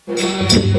Thank you.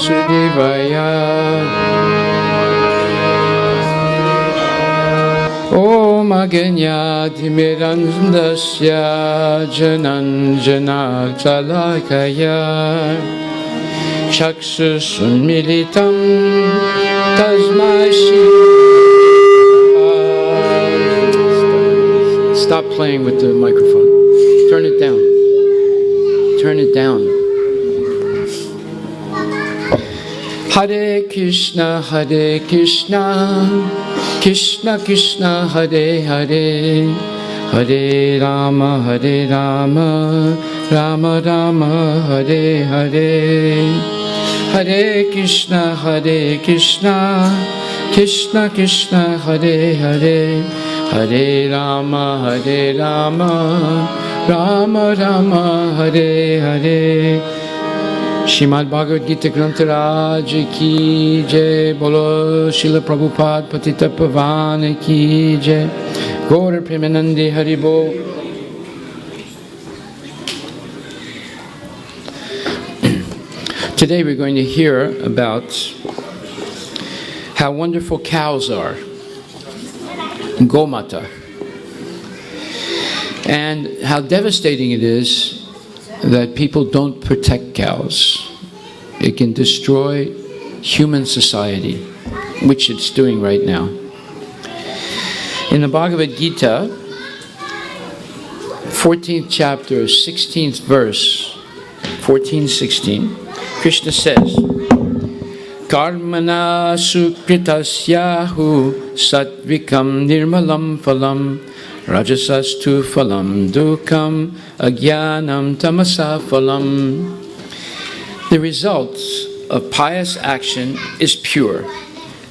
Vasudevaya. Om Aganya Timirandasya Jananjana Salakaya Chaksusunmilitam Tasmai Shri. Stop playing with the microphone. Turn it down. Turn it down. Hare Krishna, Hare Krishna, Krishna Krishna, Hare Hare, Hare Rama, Hare Rama, Rama Rama, Hare Hare. Hare Krishna, Hare Krishna, Krishna Krishna, Hare Hare, Hare Rama, Hare Rama, Rama Rama, Hare Hare. Shrimad Bhagavad Gita Granth Raj ki jai, bolo Srila Prabhupada Patita Pavan ki jai, Gaura Premanandi Haribo. Today we're going to hear about how wonderful cows are, Gomata, and how devastating it is that people don't protect cows. It can destroy human society, which it's doing right now. In the Bhagavad Gita, 14th chapter, 16th verse, 14-16, Krishna says, Karmana sukritasyahu satvikam nirmalam phalam rajasastu phalam dukam agyanam tamasa phalam. The result of pious action is pure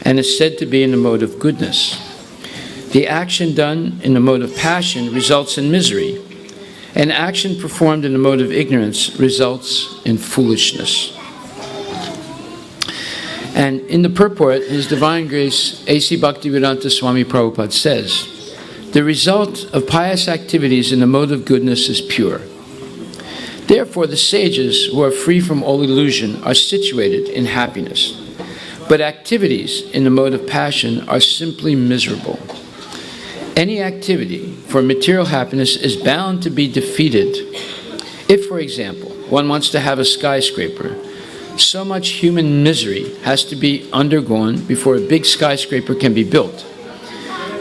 and is said to be in the mode of goodness. The action done in the mode of passion results in misery, and action performed in the mode of ignorance results in foolishness. And in the purport, His Divine Grace A.C. Bhaktivedanta Swami Prabhupada says, the result of pious activities in the mode of goodness is pure. Therefore, the sages who are free from all illusion are situated in happiness. But activities in the mode of passion are simply miserable. Any activity for material happiness is bound to be defeated. If, for example, one wants to have a skyscraper, so much human misery has to be undergone before a big skyscraper can be built.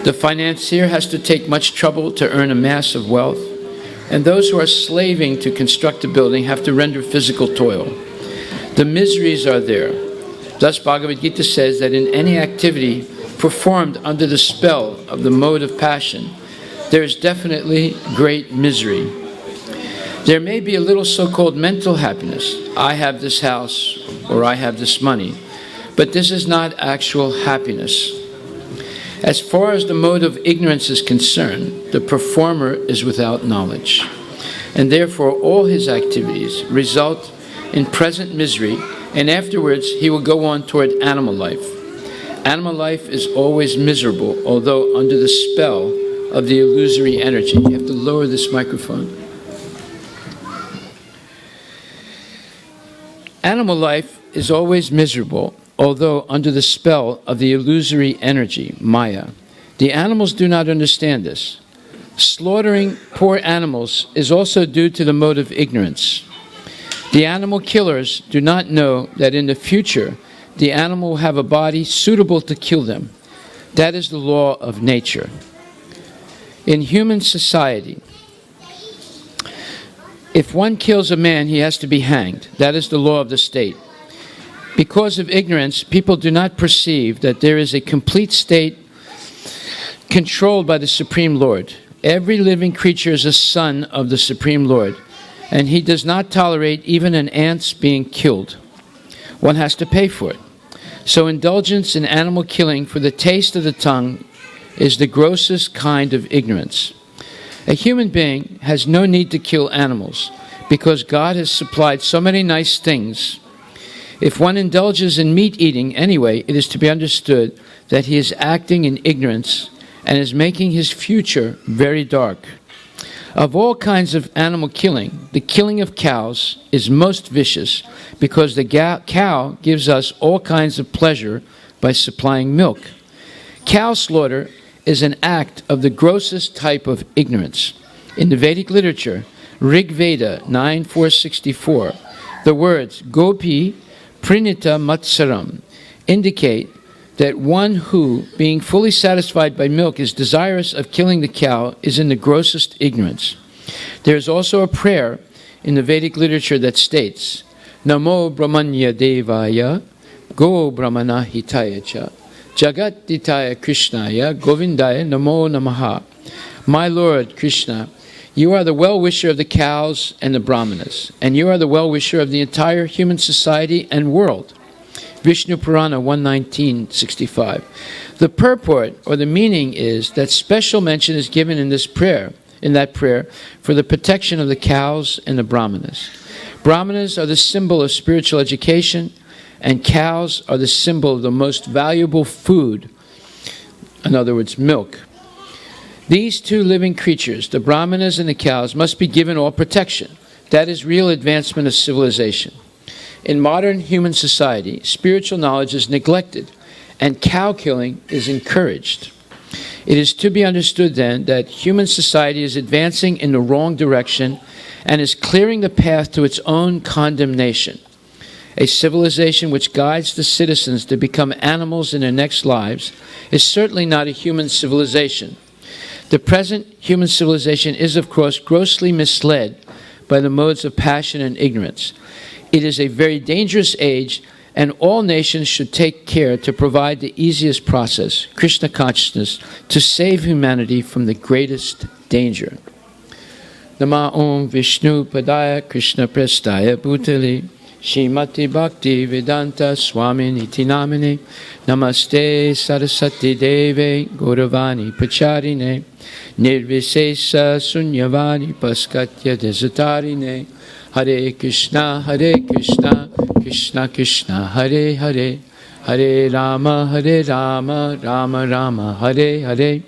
The financier has to take much trouble to earn a mass of wealth, and those who are slaving to construct a building have to render physical toil. The miseries are there. Thus, Bhagavad Gita says that in any activity performed under the spell of the mode of passion, there is definitely great misery. There may be a little so-called mental happiness. I have this house, or I have this money, but this is not actual happiness. As far as the mode of ignorance is concerned, the performer is without knowledge, and therefore all his activities result in present misery, and afterwards he will go on toward animal life. Animal life is always miserable, although under the spell of the illusory energy. You have to lower this microphone. Animal life is always miserable, although under the spell of the illusory energy, Maya. The animals do not understand this. Slaughtering poor animals is also due to the mode of ignorance. The animal killers do not know that in the future, the animal will have a body suitable to kill them. That is the law of nature. In human society, if one kills a man, he has to be hanged. That is the law of the state. Because of ignorance, people do not perceive that there is a complete state controlled by the Supreme Lord. Every living creature is a son of the Supreme Lord, and He does not tolerate even an ant's being killed. One has to pay for it. So indulgence in animal killing for the taste of the tongue is the grossest kind of ignorance. A human being has no need to kill animals because God has supplied so many nice things. If one indulges in meat eating anyway, it is to be understood that he is acting in ignorance and is making his future very dark. Of all kinds of animal killing, the killing of cows is most vicious because the cow gives us all kinds of pleasure by supplying milk. Cow slaughter is an act of the grossest type of ignorance. In the Vedic literature, Rig Veda 9.464, the words Gopi Prinita Matsaram indicate that one who, being fully satisfied by milk, is desirous of killing the cow is in the grossest ignorance. There is also a prayer in the Vedic literature that states, Namo Brahmanya Devaya, Go Brahmana Hitaya Cha, Jagat Ditaya Krishnaya, Govindaya Namo Namaha. My Lord Krishna, you are the well-wisher of the cows and the brahmanas, and you are the well-wisher of the entire human society and world. Vishnu Purana 119.65. The purport, or the meaning, is that special mention is given in that prayer, for the protection of the cows and the brahmanas. Brahmanas are the symbol of spiritual education, and cows are the symbol of the most valuable food, in other words, milk. These two living creatures, the brahmanas and the cows, must be given all protection. That is real advancement of civilization. In modern human society, spiritual knowledge is neglected, and cow killing is encouraged. It is to be understood, then, that human society is advancing in the wrong direction and is clearing the path to its own condemnation. A civilization which guides the citizens to become animals in their next lives is certainly not a human civilization. The present human civilization is, of course, grossly misled by the modes of passion and ignorance. It is a very dangerous age, and all nations should take care to provide the easiest process, Krishna consciousness, to save humanity from the greatest danger. Nama Om Vishnu Padaya Krishna Prestaya Bhutale Shrimati Bhakti Vedanta Swami Niti Namine Namaste Saraswati Deve Gauravani Pacharine Nirvisesa Sunyavani Paskatya Desatarine Hare Krishna, Krishna Krishna, Hare Hare, Hare Rama, Rama Rama, Hare Hare.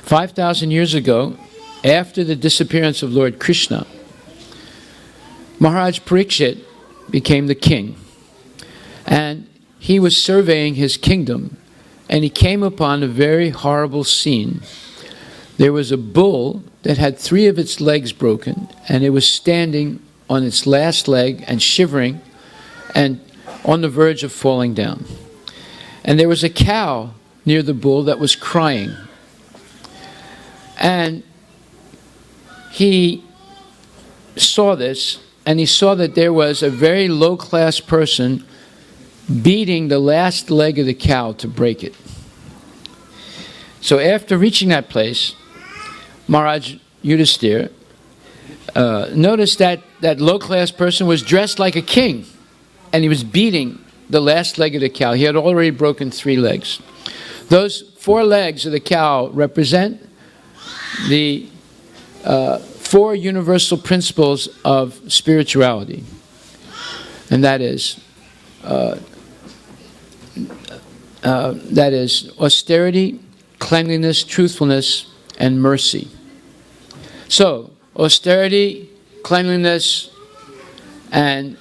5,000 years ago, after the disappearance of Lord Krishna, Maharaj Parikshit became the king. And he was surveying his kingdom, and he came upon a very horrible scene. There was a bull that had 3 of its legs broken, and it was standing on its last leg and shivering and on the verge of falling down. And there was a cow near the bull that was crying. And he saw this, and he saw that there was a very low-class person beating the last leg of the cow to break it. So after reaching that place, Maharaj Yudhisthira noticed that that low-class person was dressed like a king, and he was beating the last leg of the cow. He had already broken 3 legs. Those 4 legs of the cow represent the 4 universal principles of spirituality, and that is austerity, cleanliness, truthfulness, and mercy. So, austerity, cleanliness, and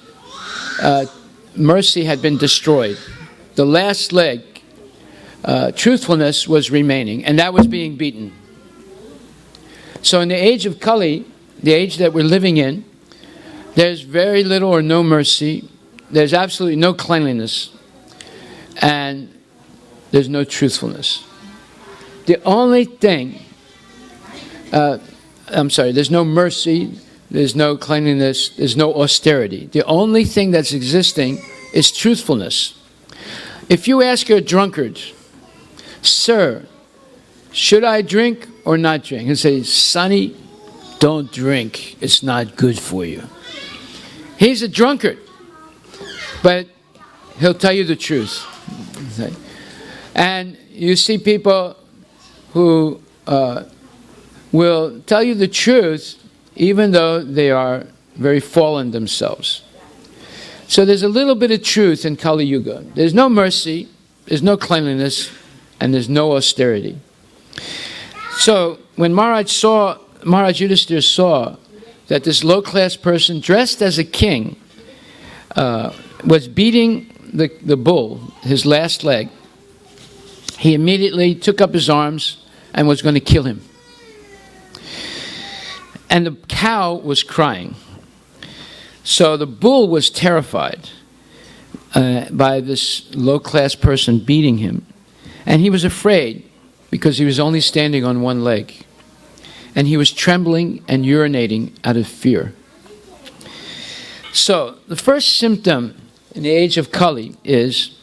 mercy had been destroyed. The last leg, truthfulness, was remaining, and that was being beaten. So in the age of Kali, the age that we're living in, there's very little or no mercy, there's absolutely no cleanliness, and there's no truthfulness. The only thing, there's no mercy, there's no cleanliness, there's no austerity. The only thing that's existing is truthfulness. If you ask a drunkard, "Sir, should I drink or not drink?" He'll say, "Sonny, don't drink. It's not good for you." He's a drunkard, but he'll tell you the truth. And you see people who will tell you the truth even though they are very fallen themselves. So there's a little bit of truth in Kali Yuga. There's no mercy, there's no cleanliness, and there's no austerity. So when Maharaj saw Maharaj Yudhisthira saw that this low-class person dressed as a king was beating the bull, his last leg, he immediately took up his arms and was going to kill him. And the cow was crying. So the bull was terrified by this low-class person beating him. And he was afraid because he was only standing on one leg. And he was trembling and urinating out of fear. So the first symptom in the age of Kali is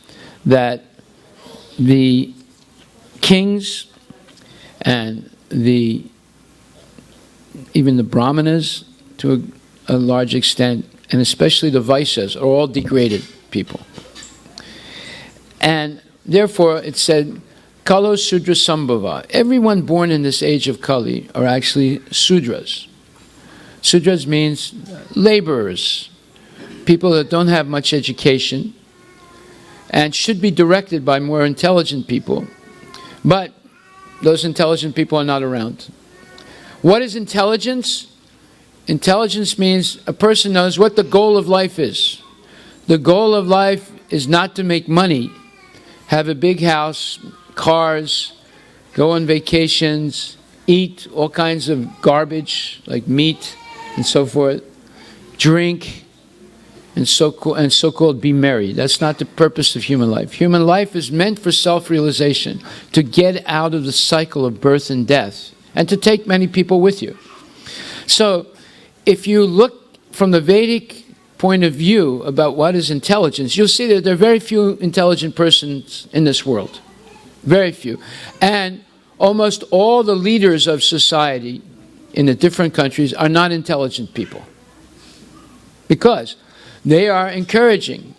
that the kings and even the brahmanas to a large extent, and especially the Vaishyas, are all degraded people. And therefore it said, Kalo Sudra Sambhava. Everyone born in this age of Kali are actually Sudras. Sudras means laborers, people that don't have much education and should be directed by more intelligent people. But those intelligent people are not around. What is intelligence? Intelligence means a person knows what the goal of life is. The goal of life is not to make money, have a big house, cars, go on vacations, eat all kinds of garbage like meat and so forth, drink, and so-called be merry. That's not the purpose of human life. Human life is meant for self-realization, to get out of the cycle of birth and death, and to take many people with you. So, if you look from the Vedic point of view about what is intelligence, you'll see that there are very few intelligent persons in this world. Very few. And almost all the leaders of society in the different countries are not intelligent people. Because they are encouraging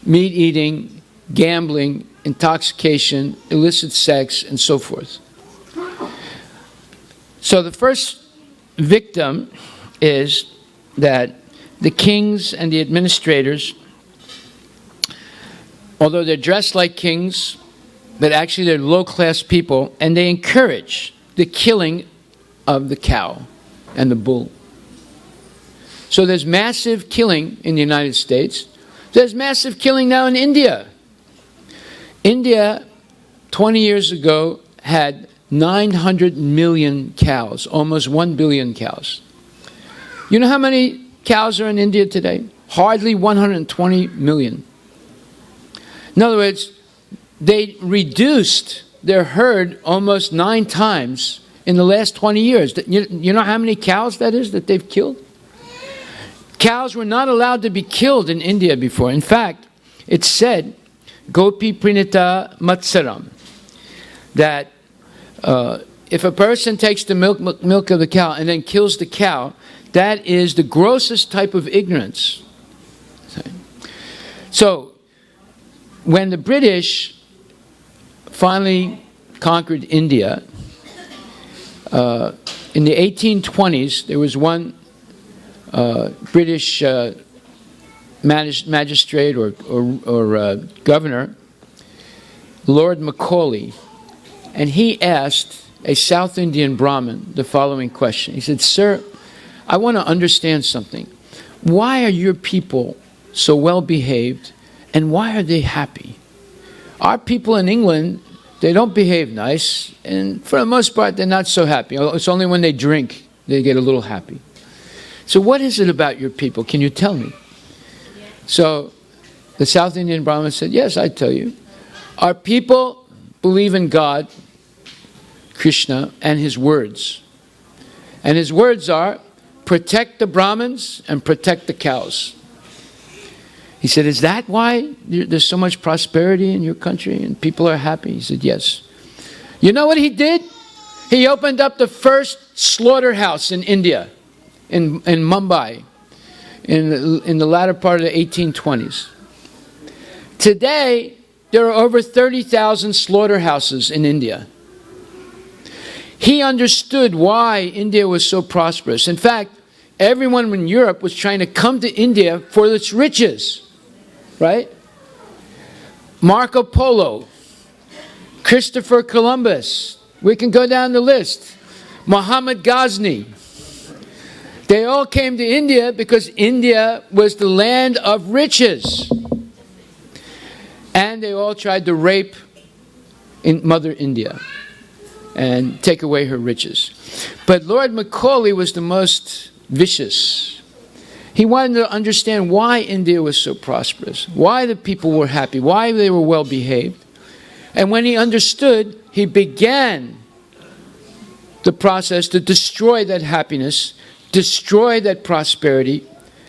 meat eating, gambling, intoxication, illicit sex, and so forth. So the first victim is that the kings and the administrators, although they're dressed like kings, but actually they're low-class people, and they encourage the killing of the cow and the bull. So there's massive killing in the United States. There's massive killing now in India. India, 20 years ago, had 900 million cows, almost 1 billion cows. You know how many cows are in India today? Hardly 120 million. In other words, they reduced their herd almost 9 times in the last 20 years. You know how many cows that is that they've killed? Cows were not allowed to be killed in India before. In fact, it said, Gopi Prinita Matsaram, that if a person takes the milk of the cow and then kills the cow, that is the grossest type of ignorance. So, when the British finally conquered India, in the 1820s, there was one British magistrate or governor, Lord Macaulay, and he asked a South Indian Brahmin the following question. He said, "Sir, I want to understand something. Why are your people so well behaved, and why are they happy? Our people in England, they don't behave nice, and for the most part, they're not so happy. It's only when they drink they get a little happy. So what is it about your people? Can you tell me?" So the South Indian Brahmin said, "Yes, I tell you. Our people believe in God, Krishna, and his words. And his words are, protect the Brahmins and protect the cows." He said, "Is that why there's so much prosperity in your country and people are happy?" He said, "Yes." You know what he did? He opened up the first slaughterhouse in India, in Mumbai, in the latter part of the 1820s. Today, there are over 30,000 slaughterhouses in India. He understood why India was so prosperous. In fact, everyone in Europe was trying to come to India for its riches, right? Marco Polo, Christopher Columbus, we can go down the list. Muhammad Ghazni. They all came to India because India was the land of riches. And they all tried to rape Mother India and take away her riches. But Lord Macaulay was the most vicious. He wanted to understand why India was so prosperous, why the people were happy, why they were well behaved. And when he understood, he began the process to destroy that happiness, destroy that prosperity,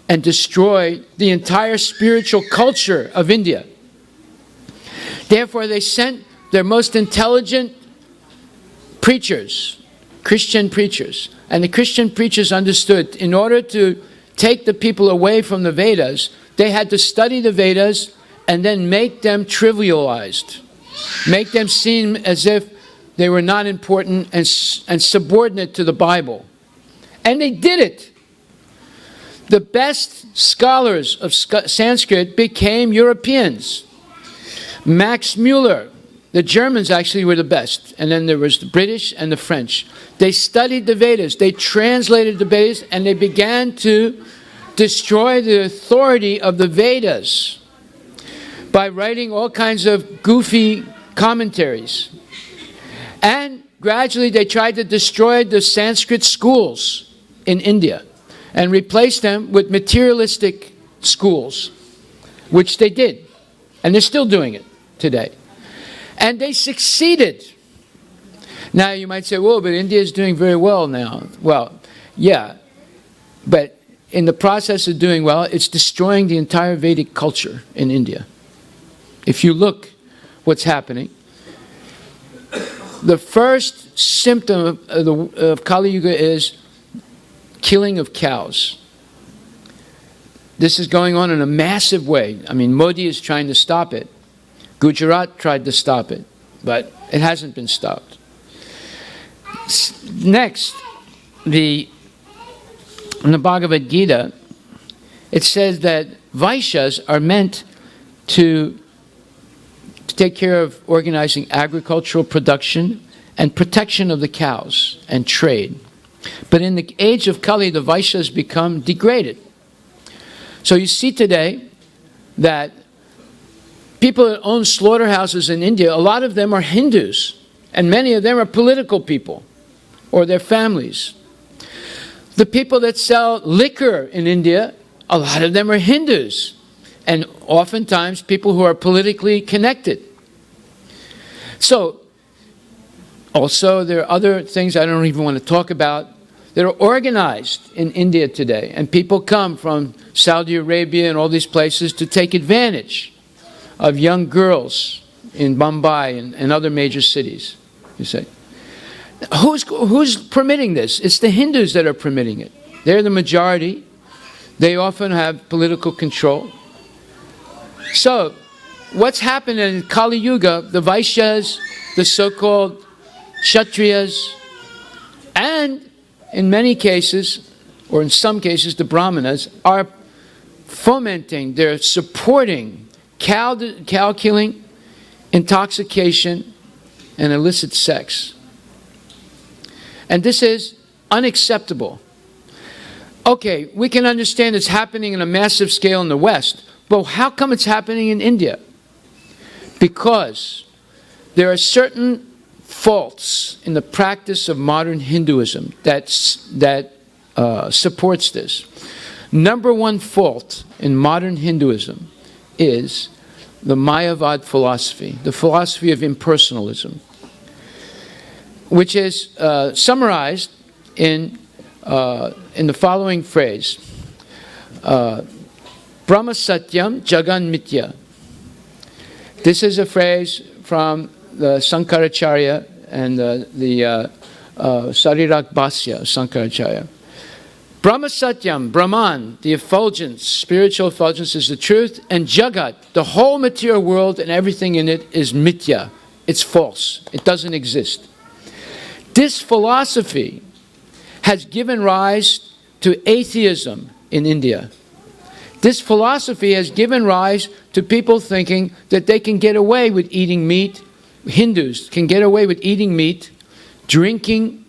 and destroy the entire spiritual culture of India. Therefore, they sent their most intelligent preachers, Christian preachers. And the Christian preachers understood in order to take the people away from the Vedas, they had to study the Vedas and then make them trivialized, make them seem as if they were not important and subordinate to the Bible. And they did it. The best scholars of Sanskrit became Europeans. Max Muller, the Germans actually were the best. And then there was the British and the French. They studied the Vedas. They translated the Vedas and they began to destroy the authority of the Vedas by writing all kinds of goofy commentaries. And gradually they tried to destroy the Sanskrit schools in India and replace them with materialistic schools, which they did. And they're still doing it today. And they succeeded. Now you might say, well, but India is doing very well now. Well, yeah, but in the process of doing well, it's destroying the entire Vedic culture in India. If you look what's happening, the first symptom of Kali Yuga is killing of cows. This is going on in a massive way. I mean, Modi is trying to stop it. Gujarat tried to stop it, but it hasn't been stopped. Next, in the Bhagavad Gita, it says that Vaishyas are meant to take care of organizing agricultural production and protection of the cows and trade. But in the age of Kali, the Vaishyas become degraded. So you see today that people that own slaughterhouses in India, a lot of them are Hindus, and many of them are political people or their families. The people that sell liquor in India, a lot of them are Hindus, and oftentimes people who are politically connected. So, also there are other things I don't even want to talk about that are organized in India today, and people come from Saudi Arabia and all these places to take advantage of young girls in Mumbai and other major cities, you say. Who's permitting this? It's the Hindus that are permitting it. They're the majority. They often have political control. So, what's happened in Kali Yuga, the Vaishyas, the so-called Kshatriyas, and in many cases, or in some cases, the Brahmanas, are fomenting, they're supporting cow killing, intoxication, and illicit sex. And this is unacceptable. Okay, we can understand it's happening on a massive scale in the West, but how come it's happening in India? Because there are certain faults in the practice of modern Hinduism that supports this. Number one fault in modern Hinduism is the Mayavad philosophy, the philosophy of impersonalism, which is summarized in the following phrase: Brahma Satyam Jagan Mitya. This is a phrase from the Sankaracharya and the Sarirak Bhasya Sankaracharya. Brahma Satyam, Brahman, the effulgence, spiritual effulgence, is the truth, and Jagat, the whole material world and everything in it, is Mitya. It's false. It doesn't exist. This philosophy has given rise to atheism in India. This philosophy has given rise to people thinking that they can get away with eating meat. Hindus can get away with eating meat, drinking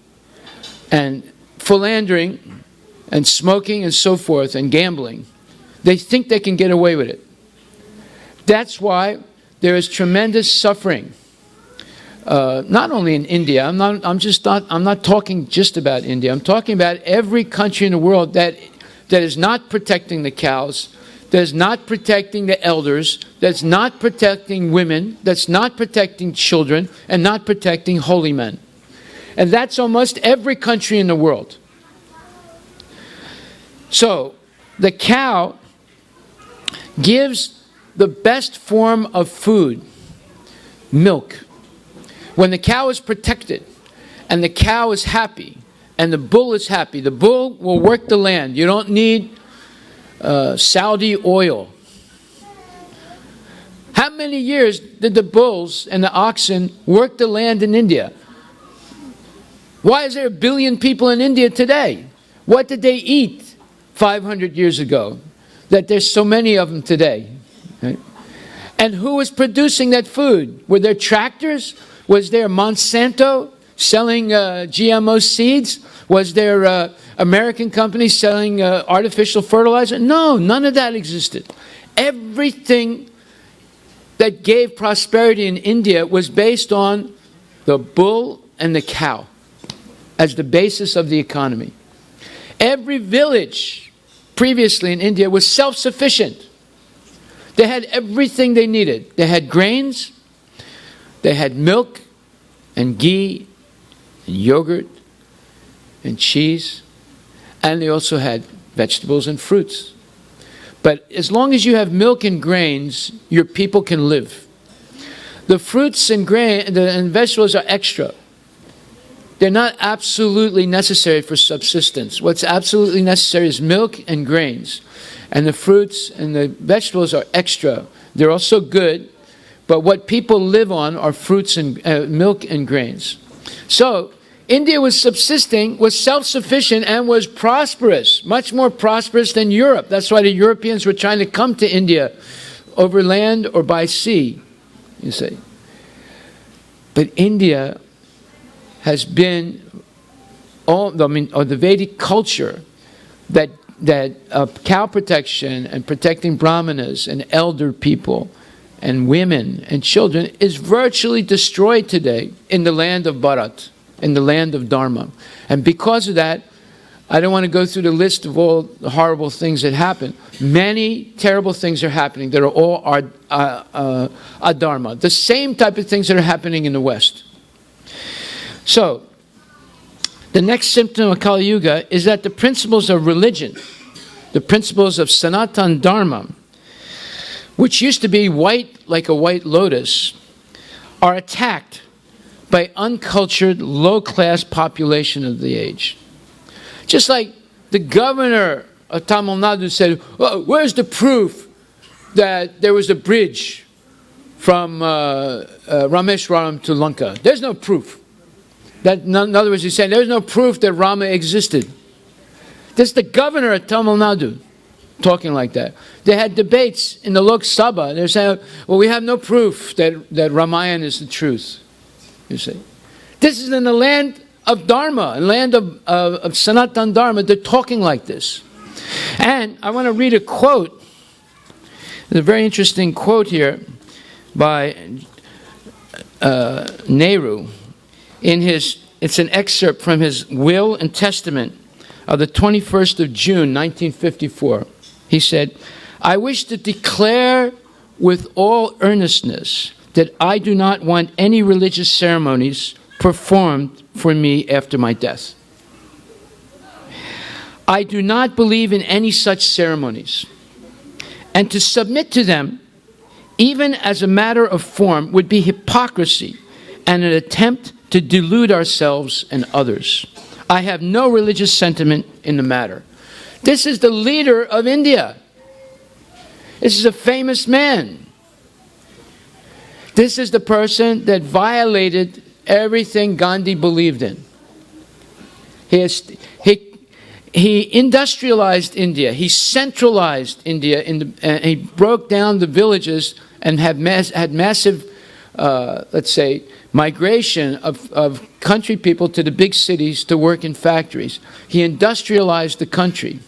and philandering and smoking and so forth and gambling. They think they can get away with it. That's why there is tremendous suffering, not only in India. I'm not talking just about India. I'm talking about every country in the world that is not protecting the cows, that is not protecting the elders, that's not protecting women, that's not protecting children, and not protecting holy men. And that's almost every country in the world. So, the cow gives the best form of food, milk. When the cow is protected, and the cow is happy, and the bull is happy, the bull will work the land. You don't need Saudi oil. How many years did the bulls and the oxen work the land in India? Why is there 1 billion people in India today? What did they eat 500 years ago that there's so many of them today? Right? And who was producing that food? Were there tractors? Was there Monsanto selling GMO seeds? Was there American companies selling artificial fertilizer? No, none of that existed. Everything that gave prosperity in India was based on the bull and the cow as the basis of the economy. Every village previously in India was self-sufficient. They had everything they needed. They had grains, they had milk and ghee and yogurt and cheese, and they also had vegetables and fruits. But as long as you have milk and grains, your people can live. The fruits and and vegetables are extra. They're not absolutely necessary for subsistence. What's absolutely necessary is milk and grains. And the fruits and the vegetables are extra. They're also good, but what people live on are fruits and milk and grains. So, India was subsisting, was self-sufficient, and was prosperous, much more prosperous than Europe. That's why the Europeans were trying to come to India over land or by sea, you see. But India has been, the Vedic culture that cow protection and protecting brahmanas and elder people and women and children is virtually destroyed today in the land of Bharat, in the land of Dharma. And because of that, I don't want to go through the list of all the horrible things that happen. Many terrible things are happening that are all adharma. The same type of things that are happening in the West. So, the next symptom of Kali Yuga is that the principles of religion, the principles of Sanatana Dharma, which used to be white like a white lotus, are attacked by uncultured, low-class population of the age. Just like the governor of Tamil Nadu said, well, where's the proof that there was a bridge from Rameshwaram to Lanka? There's no proof. In other words, he's saying there's no proof that Rama existed. This is the governor of Tamil Nadu talking like that. They had debates in the Lok Sabha. They're saying, well, we have no proof that Ramayana is the truth. You see, this is in the land of Dharma, a land of Sanatana Dharma. They're talking like this. And I want to read a quote. There's a very interesting quote here by Nehru. It's an excerpt from his will and testament of the 21st of June, 1954. He said, I wish to declare with all earnestness that I do not want any religious ceremonies performed for me after my death. I do not believe in any such ceremonies. And to submit to them, even as a matter of form, would be hypocrisy and an attempt to delude ourselves and others. I have no religious sentiment in the matter. This is the leader of India. This is a famous man. This is the person that violated everything Gandhi believed in. He industrialized India. He centralized India. He broke down the villages and had massive, let's say, migration of country people to the big cities to work in factories. He industrialized the country.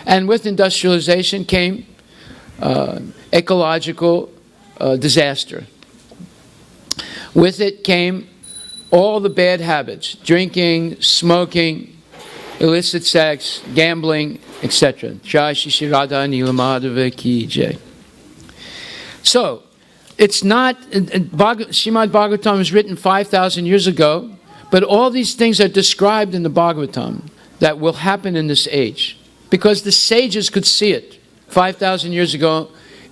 And with industrialization came ecological disaster. With it came all the bad habits: drinking, smoking, illicit sex, gambling, etc. Jai Shri Radha Nilamadhava Ki Jai. So, it's not, Srimad Bhagavatam was written 5,000 years ago, but all these things are described in the Bhagavatam that will happen in this age. Because the sages could see it 5,000 years ago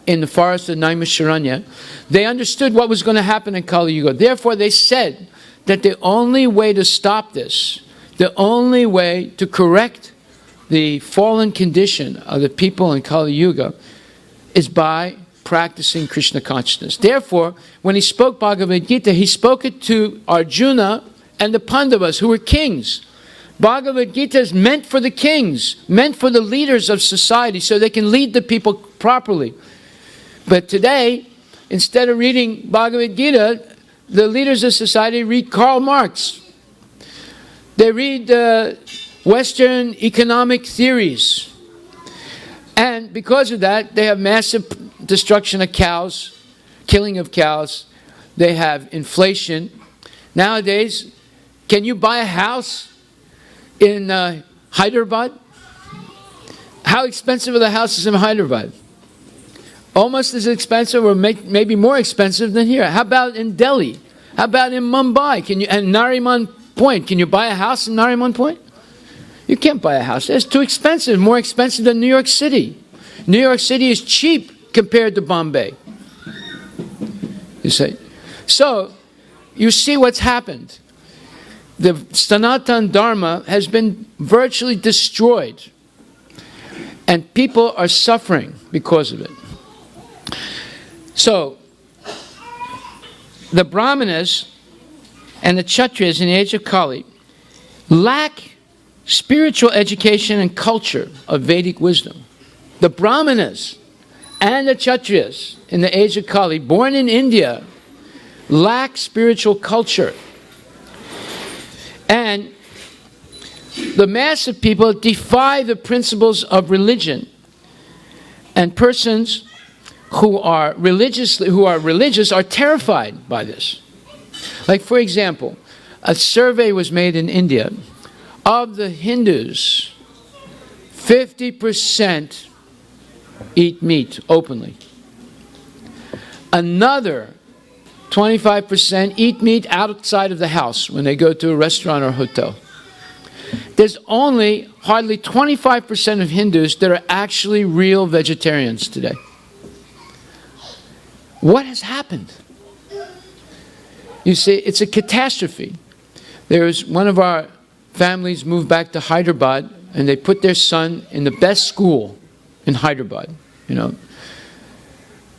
in the forest of Naimisharanya. They understood what was going to happen in Kali Yuga. Therefore, they said that the only way to stop this, the only way to correct the fallen condition of the people in Kali Yuga is by practicing Krishna consciousness. Therefore, when he spoke Bhagavad Gita, he spoke it to Arjuna and the Pandavas, who were kings. Bhagavad Gita is meant for the kings, meant for the leaders of society, so they can lead the people properly. But today, instead of reading Bhagavad Gita, the leaders of society read Karl Marx. They read Western economic theories. And because of that, they have massive destruction of cows, killing of cows. They have inflation. Nowadays, can you buy a house in Hyderabad? How expensive are the houses in Hyderabad? Almost as expensive, or maybe more expensive than here. How about in Delhi? How about in Mumbai? And Nariman Point? Can you buy a house in Nariman Point? You can't buy a house. It's too expensive, more expensive than New York City. New York City is cheap compared to Bombay. You see? So, you see what's happened. The Sanatana Dharma has been virtually destroyed. And people are suffering because of it. So, the Brahmanas and the Kshatriyas in the age of Kali lack spiritual education and culture of Vedic wisdom. The Brahmanas and the Kshatriyas in the age of Kali, born in India, lack spiritual culture. And the mass of people defy the principles of religion. And persons who are religious are terrified by this. Like, for example, a survey was made in India. Of the Hindus, 50% eat meat openly. Another 25% eat meat outside of the house when they go to a restaurant or hotel. There's only hardly 25% of Hindus that are actually real vegetarians today. What has happened? You see, it's a catastrophe. There's one of our families moved back to Hyderabad, and they put their son in the best school in Hyderabad, you know.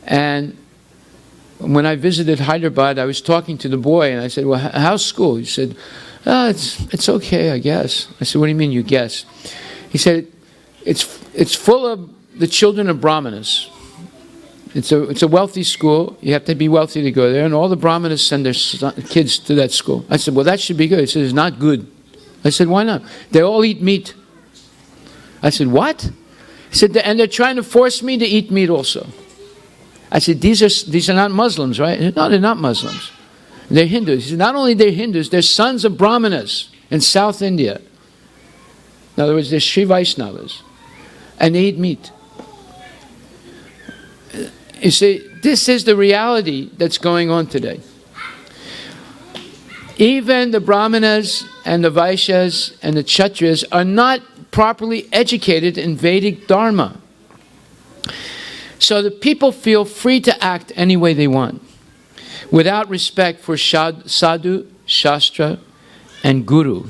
And when I visited Hyderabad, I was talking to the boy, and I said, well, how's school? He said, it's okay, I guess. I said, what do you mean you guess? He said, it's full of the children of Brahmanas. It's a wealthy school. You have to be wealthy to go there, and all the Brahmanas send their kids to that school. I said, well, that should be good. He said, it's not good. I said, why not? They all eat meat. I said, what? He said, and they're trying to force me to eat meat also. I said, these are not Muslims, right? He said, no, they're not Muslims. They're Hindus. He said, not only they're Hindus, they're sons of Brahmanas in South India. In other words, they're Sri Vaishnavas. And they eat meat. You see, this is the reality that's going on today. Even the Brahmanas and the Vaishyas and the Kshatriyas are not properly educated in Vedic Dharma. So the people feel free to act any way they want, without respect for sadhu, shastra, and guru.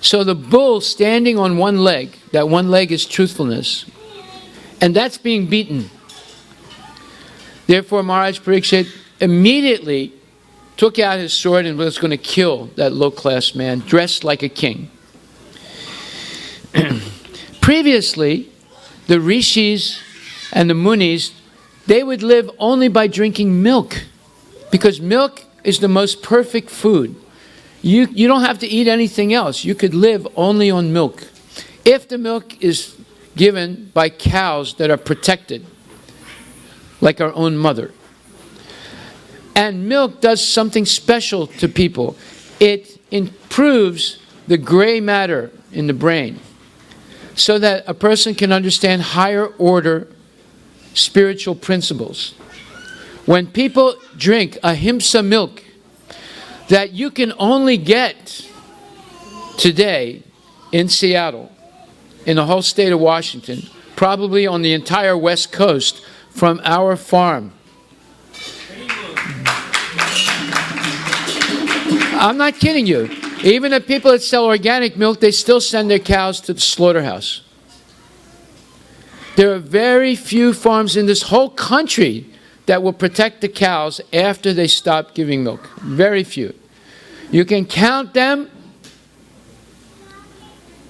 So the bull standing on one leg, that one leg is truthfulness, and that's being beaten. Therefore, Maharaj Parikshit immediately took out his sword and was going to kill that low-class man dressed like a king. Previously, the rishis and the munis, they would live only by drinking milk, because milk is the most perfect food. You don't have to eat anything else. You could live only on milk. If the milk is given by cows that are protected, like our own mother. And milk does something special to people. It improves the gray matter in the brain so that a person can understand higher order spiritual principles. When people drink ahimsa milk that you can only get today in Seattle, in the whole state of Washington, probably on the entire West Coast from our farm. I'm not kidding you. Even the people that sell organic milk, they still send their cows to the slaughterhouse. There are very few farms in this whole country that will protect the cows after they stop giving milk. Very few. You can count them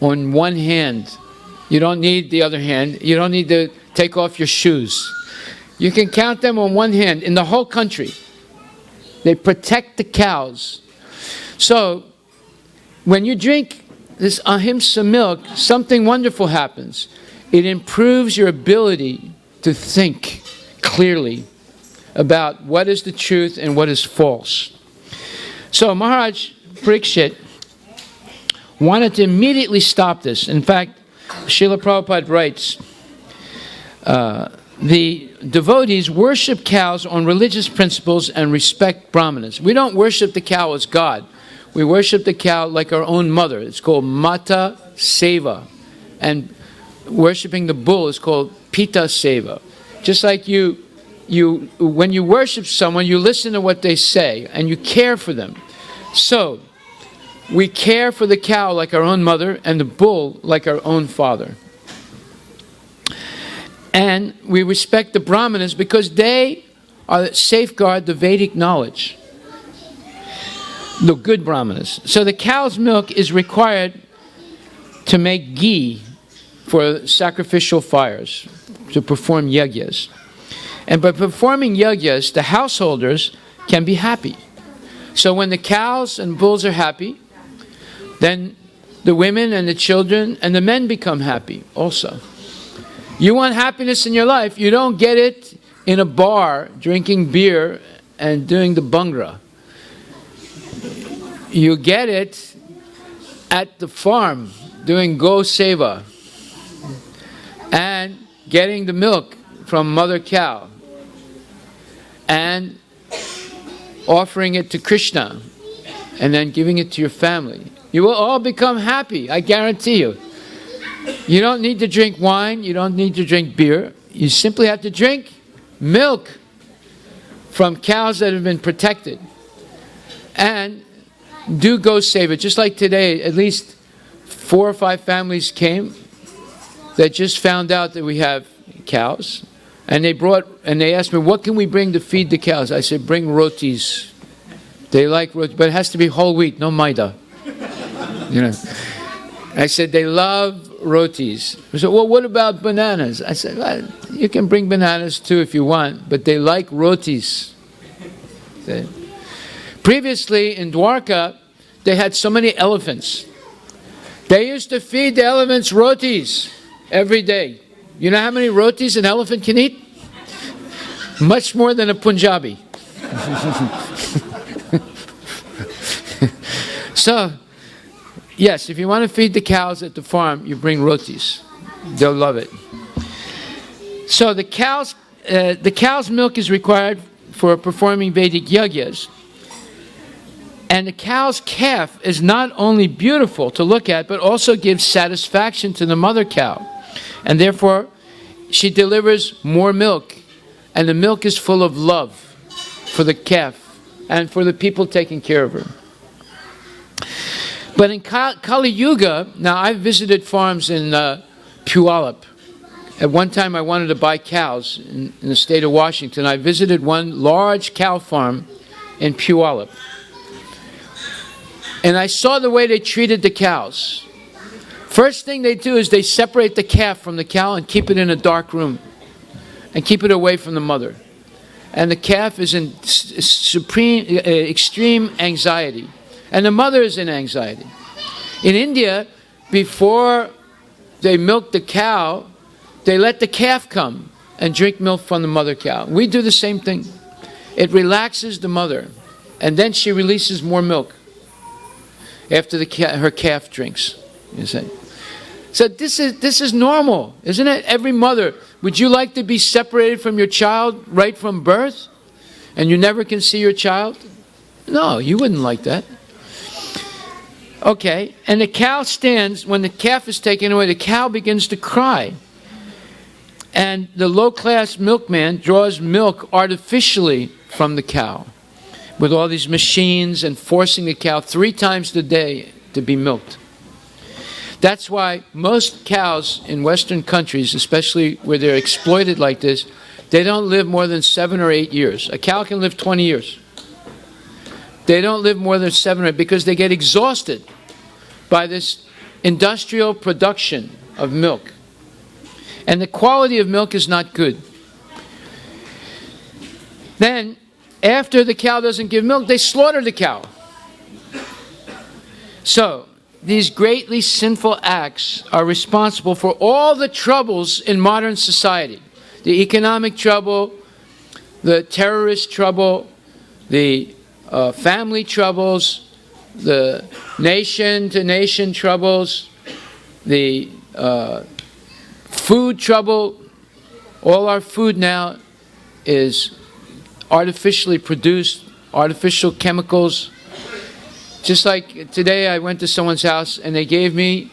on one hand. You don't need the other hand. You don't need to take off your shoes. You can count them on one hand in the whole country. They protect the cows. So, when you drink this ahimsa milk, something wonderful happens. It improves your ability to think clearly about what is the truth and what is false. So Maharaj Parikshit wanted to immediately stop this. In fact, Srila Prabhupada writes, the devotees worship cows on religious principles and respect brahmanas. We don't worship the cow as God. We worship the cow like our own mother. It's called Mata Seva. And worshiping the bull is called Pita Seva. Just like when you worship someone, you listen to what they say and you care for them. So, we care for the cow like our own mother and the bull like our own father. And we respect the brahmanas because they safeguard the Vedic knowledge. The good brahmanas. So the cow's milk is required to make ghee for sacrificial fires, to perform yagyas. And by performing yagyas, the householders can be happy. So when the cows and bulls are happy, then the women and the children and the men become happy also. You want happiness in your life, you don't get it in a bar drinking beer and doing the bhangra. You get it at the farm doing go seva and getting the milk from mother cow and offering it to Krishna and then giving it to your family. You will all become happy, I guarantee you. You don't need to drink wine, you don't need to drink beer. You simply have to drink milk from cows that have been protected. And do go seva. Just like today, at least 4 or 5 families came that just found out that we have cows. And they asked me, what can we bring to feed the cows? I said, bring rotis. They like rotis, but it has to be whole wheat, no maida. You know. I said, they love rotis. I said, well, what about bananas? I said, well, you can bring bananas too if you want, but they like rotis. Okay. Previously in Dwarka, they had so many elephants. They used to feed the elephants rotis every day. You know how many rotis an elephant can eat? Much more than a Punjabi. So, yes, if you want to feed the cows at the farm, you bring rotis. They'll love it. So the cow's milk is required for performing Vedic yagyas. And the cow's calf is not only beautiful to look at, but also gives satisfaction to the mother cow. And therefore, she delivers more milk. And the milk is full of love for the calf and for the people taking care of her. But in Kali Yuga, now I've visited farms in Puyallup. At one time I wanted to buy cows in the state of Washington. I visited one large cow farm in Puyallup. And I saw the way they treated the cows. First thing they do is they separate the calf from the cow and keep it in a dark room. And keep it away from the mother. and the calf is in extreme anxiety, and the mother is in anxiety. In India, before they milk the cow, they let the calf come and drink milk from the mother cow. We do the same thing. It relaxes the mother, and then she releases more milk after her calf drinks. You see? So this is normal, isn't it? Every mother, would you like to be separated from your child right from birth, and you never can see your child? No, you wouldn't like that. Okay, and the cow stands, when the calf is taken away, the cow begins to cry. And the low-class milkman draws milk artificially from the cow with all these machines and forcing the cow 3 times a day to be milked. That's why most cows in Western countries, especially where they're exploited like this, they don't live more than 7 or 8 years. A cow can live 20 years. They don't live more than 7 or 8 because they get exhausted by this industrial production of milk. And the quality of milk is not good. Then, after the cow doesn't give milk, they slaughter the cow. So, these greatly sinful acts are responsible for all the troubles in modern society. The economic trouble, the terrorist trouble, the family troubles, the nation-to-nation troubles, the food trouble. All our food now is artificially produced, artificial chemicals. Just like today I went to someone's house and they gave me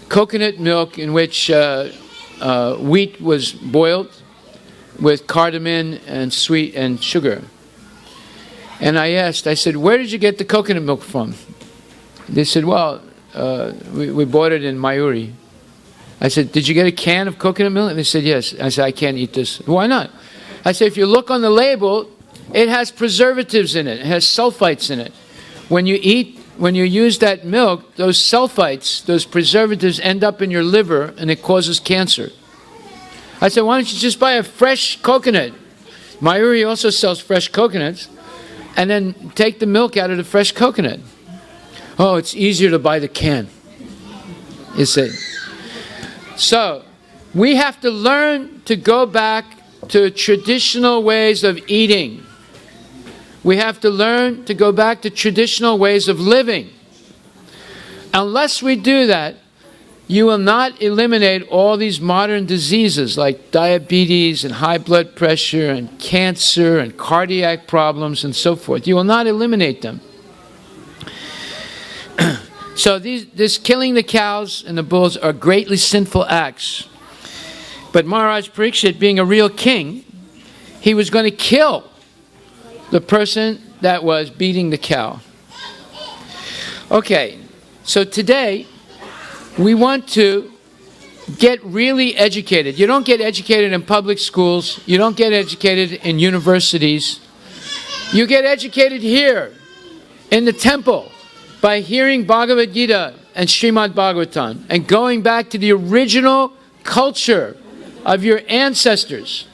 coconut milk in which wheat was boiled with cardamom and sweet and sugar. And I said, where did you get the coconut milk from? They said, well, we bought it in Mayuri. I said, did you get a can of coconut milk? And they said, yes. I said, I can't eat this. Why not? I said, if you look on the label, it has preservatives in it. It has sulfites in it. When you use that milk, those sulfites, those preservatives end up in your liver and it causes cancer. I said, why don't you just buy a fresh coconut? Mayuri also sells fresh coconuts. And then take the milk out of the fresh coconut. Oh, it's easier to buy the can. You see. So, we have to learn to go back to traditional ways of eating. We have to learn to go back to traditional ways of living. Unless we do that, you will not eliminate all these modern diseases like diabetes and high blood pressure and cancer and cardiac problems and so forth. You will not eliminate them. So this killing the cows and the bulls are greatly sinful acts. But Maharaj Parikshit, being a real king, he was going to kill the person that was beating the cow. Okay, so today we want to get really educated. You don't get educated in public schools. You don't get educated in universities. You get educated here in the temple by hearing Bhagavad Gita and Srimad Bhagavatam and going back to the original culture of your ancestors.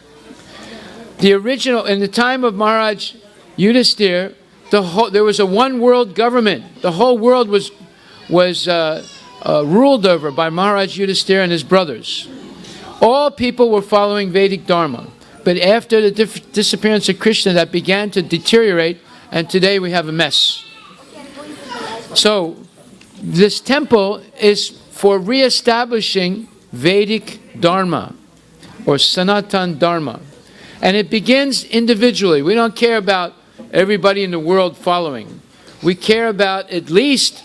The original, in the time of Maharaj Yudhisthira, there was a one world government. The whole world was ruled over by Maharaj Yudhisthira and his brothers. All people were following Vedic Dharma. But after the disappearance of Krishna, that began to deteriorate, and today we have a mess. So, this temple is for re-establishing Vedic Dharma, or Sanatan Dharma. And it begins individually. We don't care about everybody in the world following. We care about at least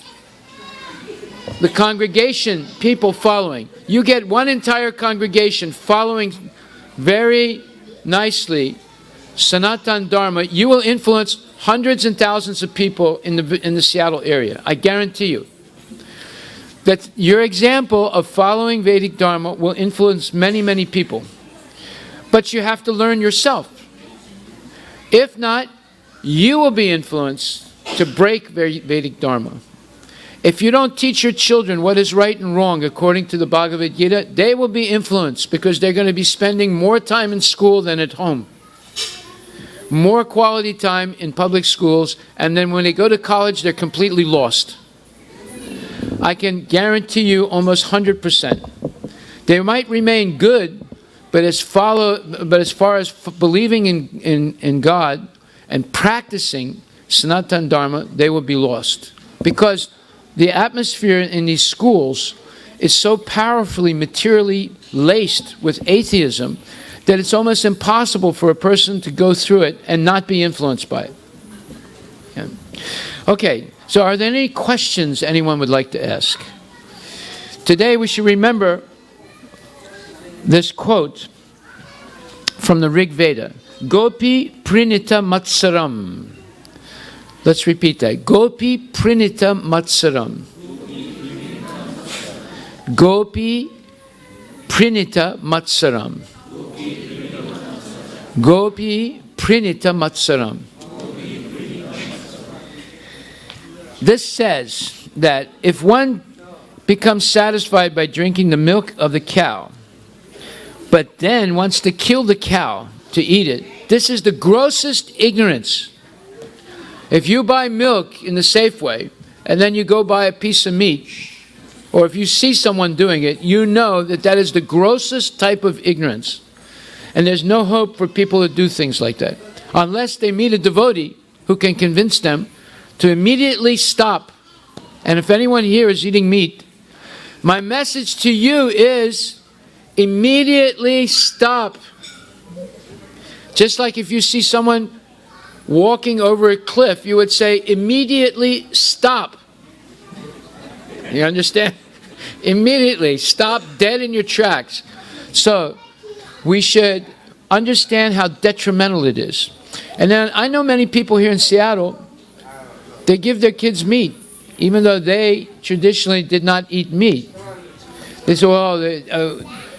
the congregation, people following. You get one entire congregation following very nicely Sanatan Dharma, you will influence hundreds and thousands of people in the Seattle area. I guarantee you. That your example of following Vedic Dharma will influence many, many people. But you have to learn yourself. If not, you will be influenced to break Vedic Dharma. If you don't teach your children what is right and wrong according to the Bhagavad Gita, they will be influenced because they're going to be spending more time in school than at home. More quality time in public schools, and then when they go to college, they're completely lost. I can guarantee you almost 100%. They might remain good, but as far as believing in God and practicing Sanatana Dharma, they will be lost. Because the atmosphere in these schools is so powerfully materially laced with atheism that it's almost impossible for a person to go through it and not be influenced by it. Yeah. Okay, so are there any questions anyone would like to ask? Today we should remember this quote from the Rig Veda. Gopi Prinita Matsaram. Let's repeat that. Gopi Prinita Matsaram. Gopi Prinita Matsaram. Gopi Prinita Matsaram. This says that if one becomes satisfied by drinking the milk of the cow, but then wants to kill the cow to eat it, this is the grossest ignorance. If you buy milk in the Safeway and then you go buy a piece of meat, or if you see someone doing it, you know that that is the grossest type of ignorance. And there's no hope for people to do things like that, unless they meet a devotee who can convince them to immediately stop. And if anyone here is eating meat, my message to you is immediately stop. Just like if you see someone walking over a cliff, you would say, immediately stop. You understand? Immediately stop dead in your tracks. So we should understand how detrimental it is. And then I know many people here in Seattle, they give their kids meat, even though they traditionally did not eat meat. They say, well,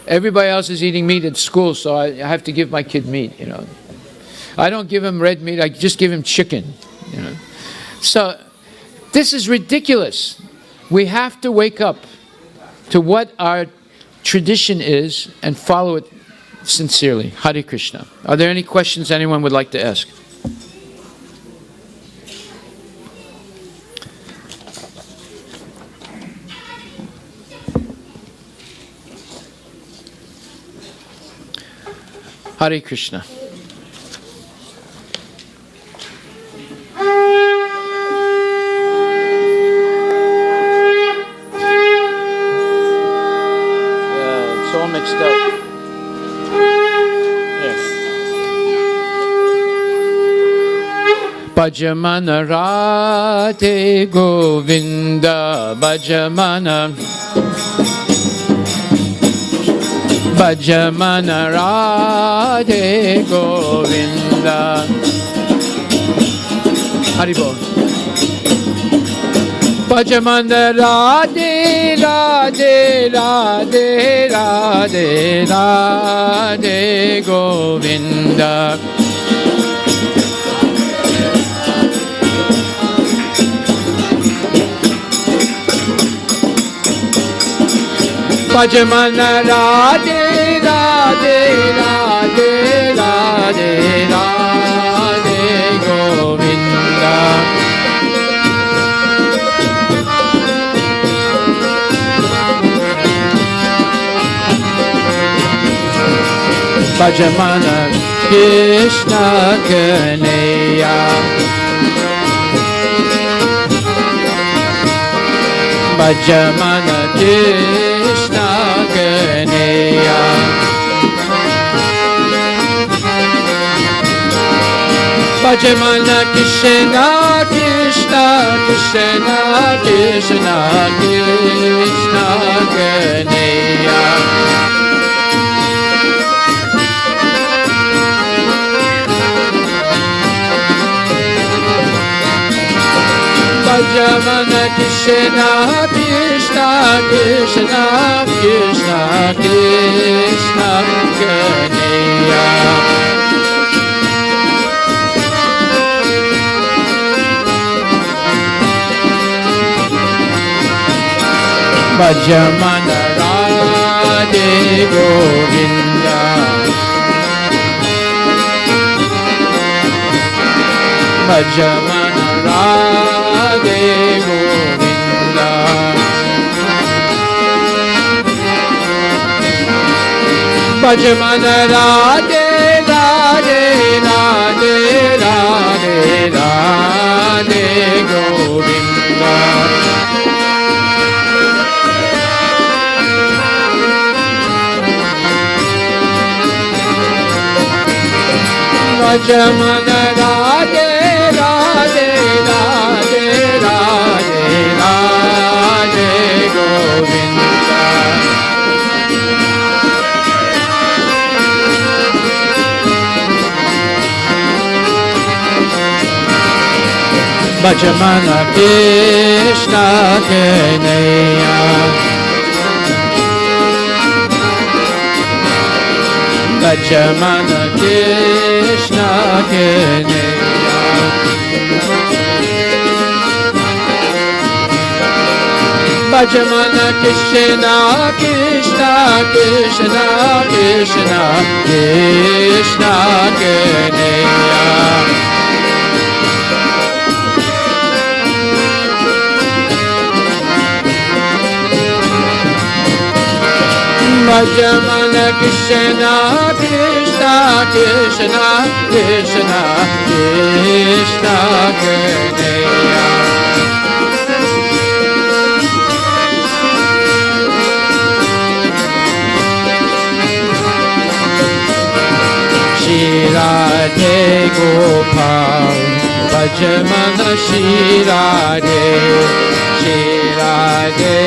everybody else is eating meat at school, so I have to give my kid meat, you know. I don't give him red meat, I just give him chicken, you know. So this is ridiculous. We have to wake up to what our tradition is and follow it sincerely. Hare Krishna. Are there any questions anyone would like to ask? Hare Krishna. It's all mixed up. Yes. Bhajamana Radhe Govinda Bhajamana Bhajamana Radhe Govinda. Haribol. Bhajamana Radhe Radhe Radhe Radhe Radhe Govinda. Bhajamana Radhe Radhe Radhe Radhe Radhe Govinda. Bhajamana Krishna Kanhaiya. Bhajamana Krishna Kanhaiya. Bhajamana Krishna Krishna Krishna Krishna Krishna Kanhaiya. Bhajamana Krishna Krishna Krishna Krishna Krishna Kanhaiya. Bhajamana Radhe Govinda. Bhajamana Radhe Govinda. Bhajamana Radhe Radhe Radhe Radhe Radhe Govinda. Bhajamana Radhe Radhe Radhe Radhe Radhe Govinda. Bhajamana Krishna Kanhaiya. Bhajamana Krishna Kanhaiya. Bhajamana Krishna Krishna Krishna Krishna Krishna Kanhaiya. Bhajamana Krishna Krishna Krishna Krishna Krishna Kanhaiya. Shri Radhe Gopal Bhajamana Shri Radhe. Shri Radhe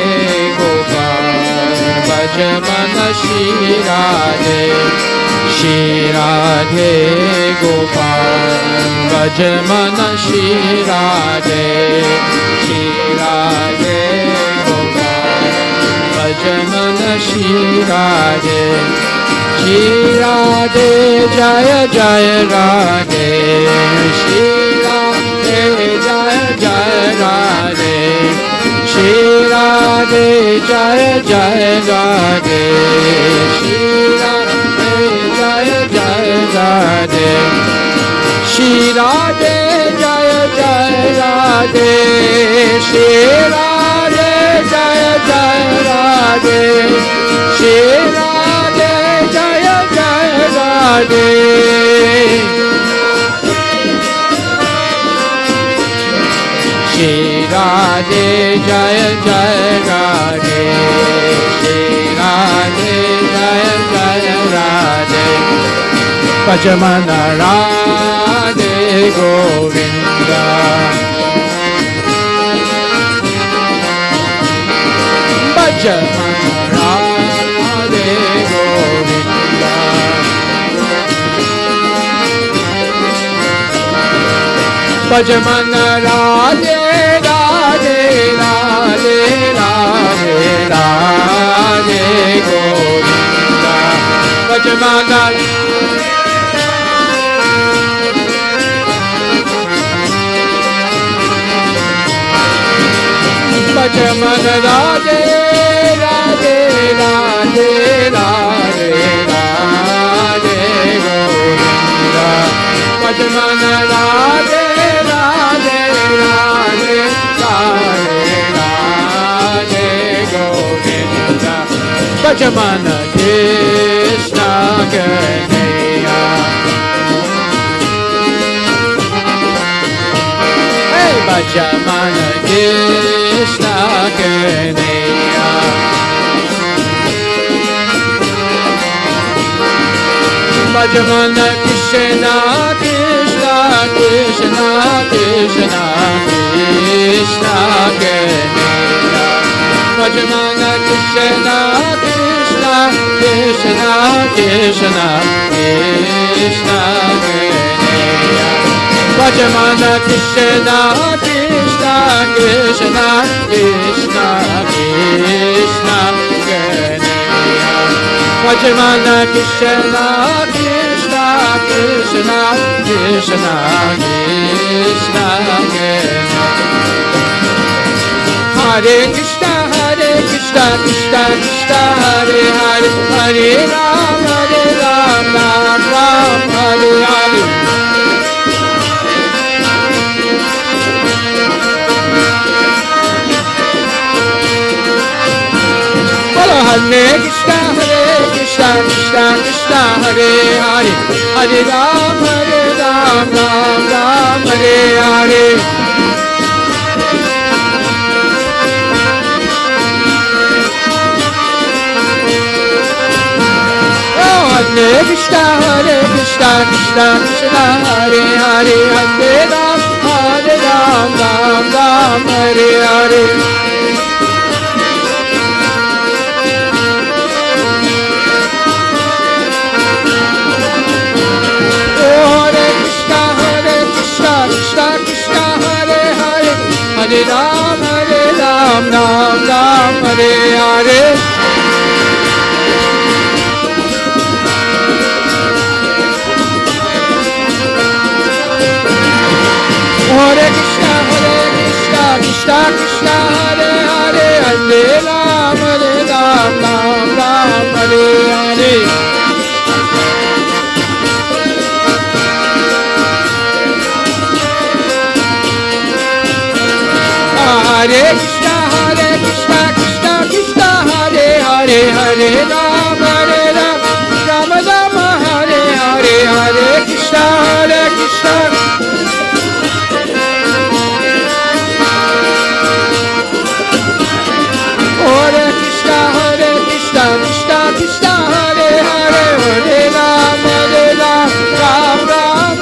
Gopal Bhajamana Shri Radhe. Shri Radhe Gopal Bhajamana Shri Radhe. Shri Radhe Gopal Bhajamana Shri Radhe. Shri Radhe Jaya Jaya Radhe. Shri Radhe Jaya Jaya Radhe. Shri Radhe Jaya Jaya Radhe. Shri Radhe Jaya Jaya Radhe. Shri Radhe Jaya Jaya Radhe. Shri Radhe Jaya Jaya Radhe. Shri Radhe Jaya Jaya Radhe. Shri Radhe Jaya Jaya Radhe. Shri Radhe Jaya Jaya Radhe. Bhajamana Radhe Govinda. Bhajamana Radhe Govinda. Bhajamana Radhe Radhe Radhe Radhe Radhe Govinda. Bhajamana Bhajamana Radhe Radhe Radhe Radhe Radhe Govinda. Bhajamana Radhe Radhe Radhe Radhe Radhe Govinda. Bhajamana Krishna Kanhaiya. Hey, Bhajamana Krishna Kanhaiya. Bhajamana Krishna Krishna Krishna Krishna Krishna Kanhaiya. Bhajamana Krishna Krishna Krishna Krishna Krishna Kanhaiya. Bhajamana Krishna Krishna Krishna Krishna Krishna Kanhaiya. Bhajamana Krishna Krishna Krishna Krishna Krishna Kanhaiya. Hare Krishna Krishna Krishna Krishna Hare Hare Hare Ram Ram Ram Hare Hare Hare Krishna Krishna Krishna Hare Hare Hare Ram Ram Ram Hare Hare Hare Krishna Krishna Krishna Hare Hare Hare Ram Ram Hare Hare Hare Ram Ram Hare Hare Hare Krishna Krishna Krishna Hare Hare Hare Ram Ram Hare Hare Hare Krishna Krishna Krishna Hare Hare Hare Ram Ram Hare Hare Hare Krishna Krishna Hare Krishna Krishna Krishna Hare Hare Hare Ram Ram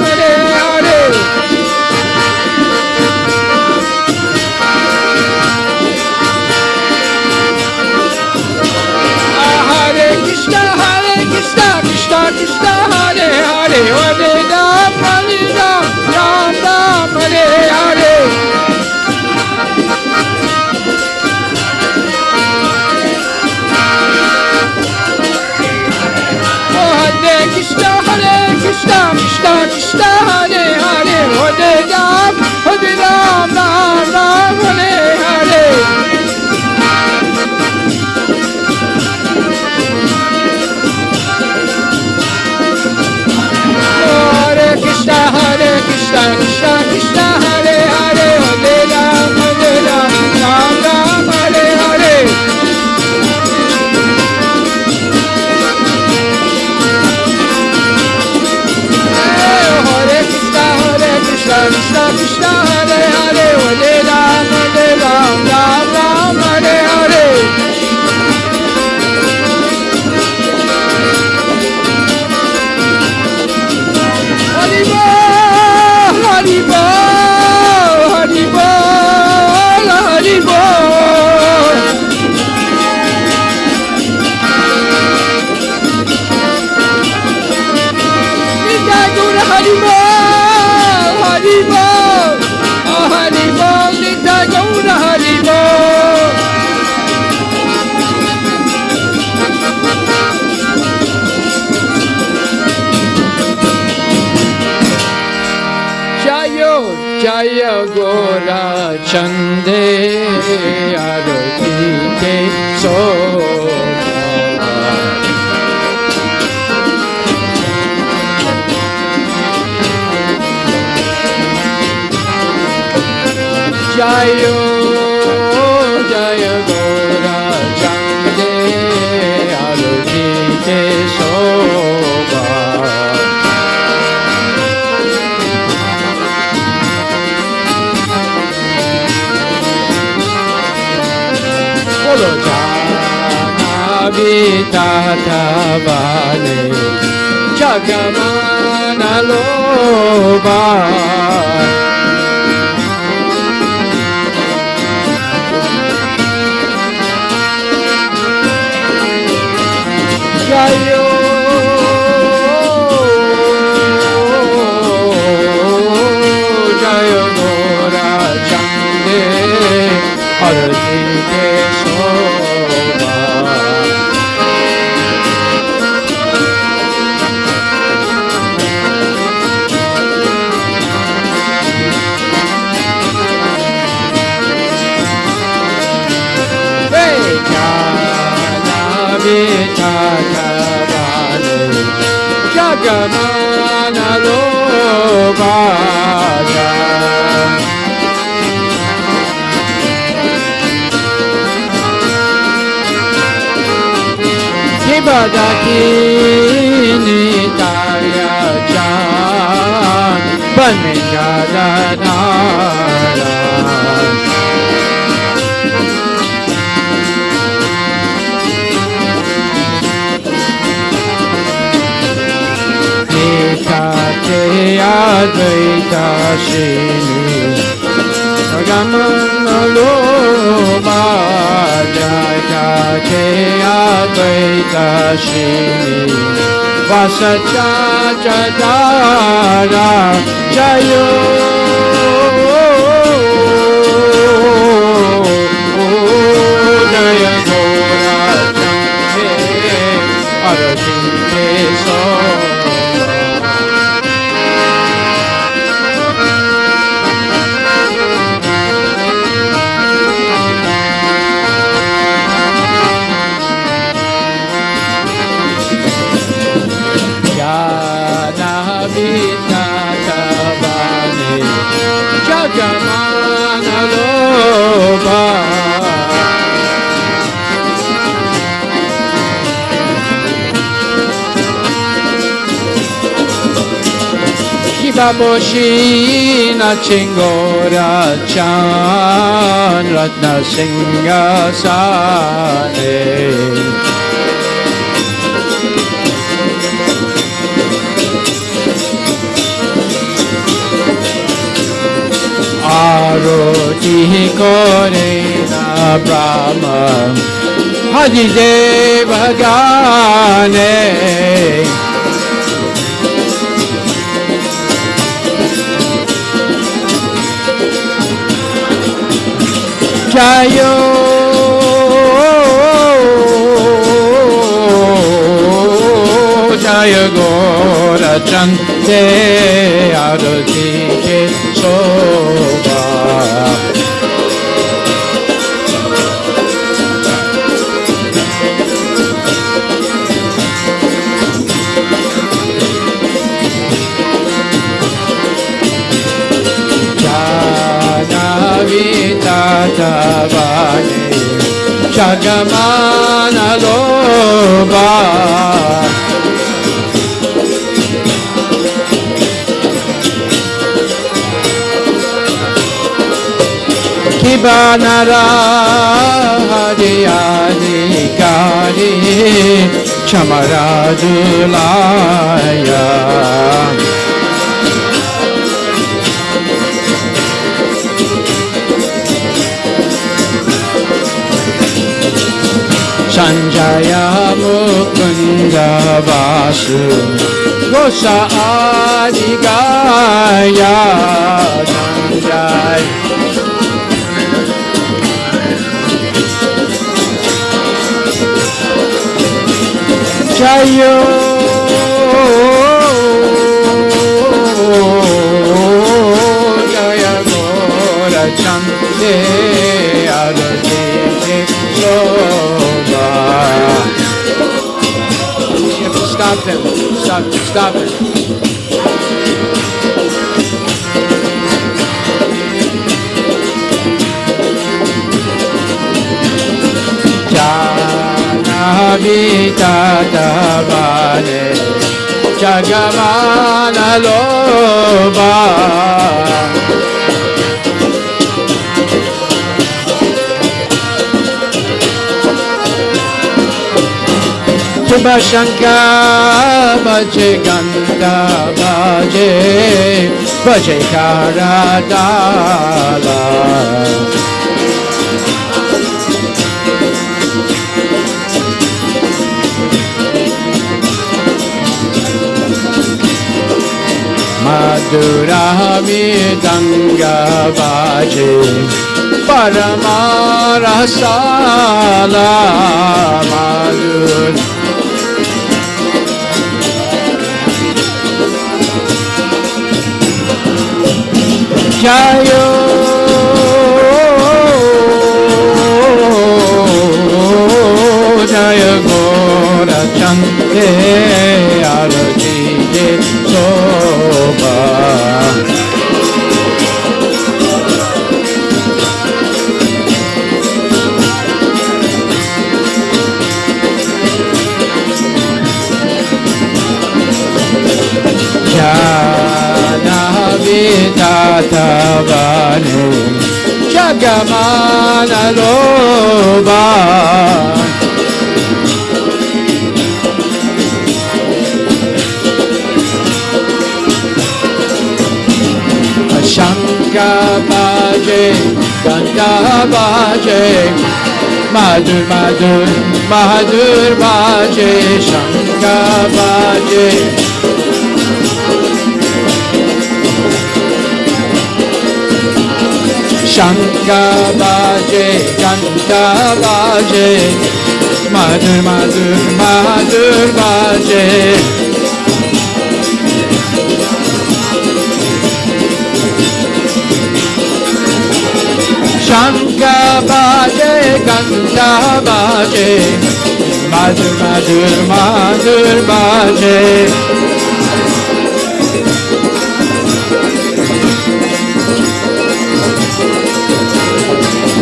Hare Hare Krishna Krishna Krishna Hare Hare Hare Ram Ram Hare Hare Hare Krishna Krishna Krishna Hare Hare Hare Ram Hare Hare Krishna Krishna Krishna Hare Hare Hare Ram Ram Hare Hare Hare Krishna Krishna Krishna Hare Hare Hare Ram Ram Hare Hare Haribo, Haribo, Haribo. Nitai Gaura Haribo, Haribo, Haribo, Nitai Gaura Haribo. Jaya Gora Chande Arati Ke Sobha Jaya Gora Chande Arati Ke Sobha Vitata Vale Jagamana Loba Jayo Jayo Gora Chande Arati Ke Sobha Jagamana Lobaja Kibadaki Nitaya Jan Banmingadanara Advaita Shini Jagamana Lobaja Advaita Shini Vasacha Jadara Jayo Jaya Gora Jante Arati So Jagamana Loba Shibaboshi Nachingora Chan Ratna Singhasane Aroti Korena Brahma Hadideva Gane Jayo Jaya Gora Chante Arati Soba Tatavane Jagamana Loba Kibanara Hadiyani Kari Chamaradulaya Sanjaya Mukunda Vasu Gosa Adigaya Sanjaya Jayo Jaya Gora Chante Adate Soba. You have to stop him. Stop it. Janabitadavane Jagamana Loba Shubhashanka Bhaje Ganda Bhaje Karadala Madhura Vidanga Bhaje Paramarasala Madhura Jayo Jaya Gora Chante Arati Gamana Loba Shanka Baje Ganga Baje Madhur Madhur Madhur Baje Shanka Baje Shanka Baje Ganga Baje Madhur Madhur Madhur Baje Shanka Baje Ganga Baje Madhur Madhur Madhur Baje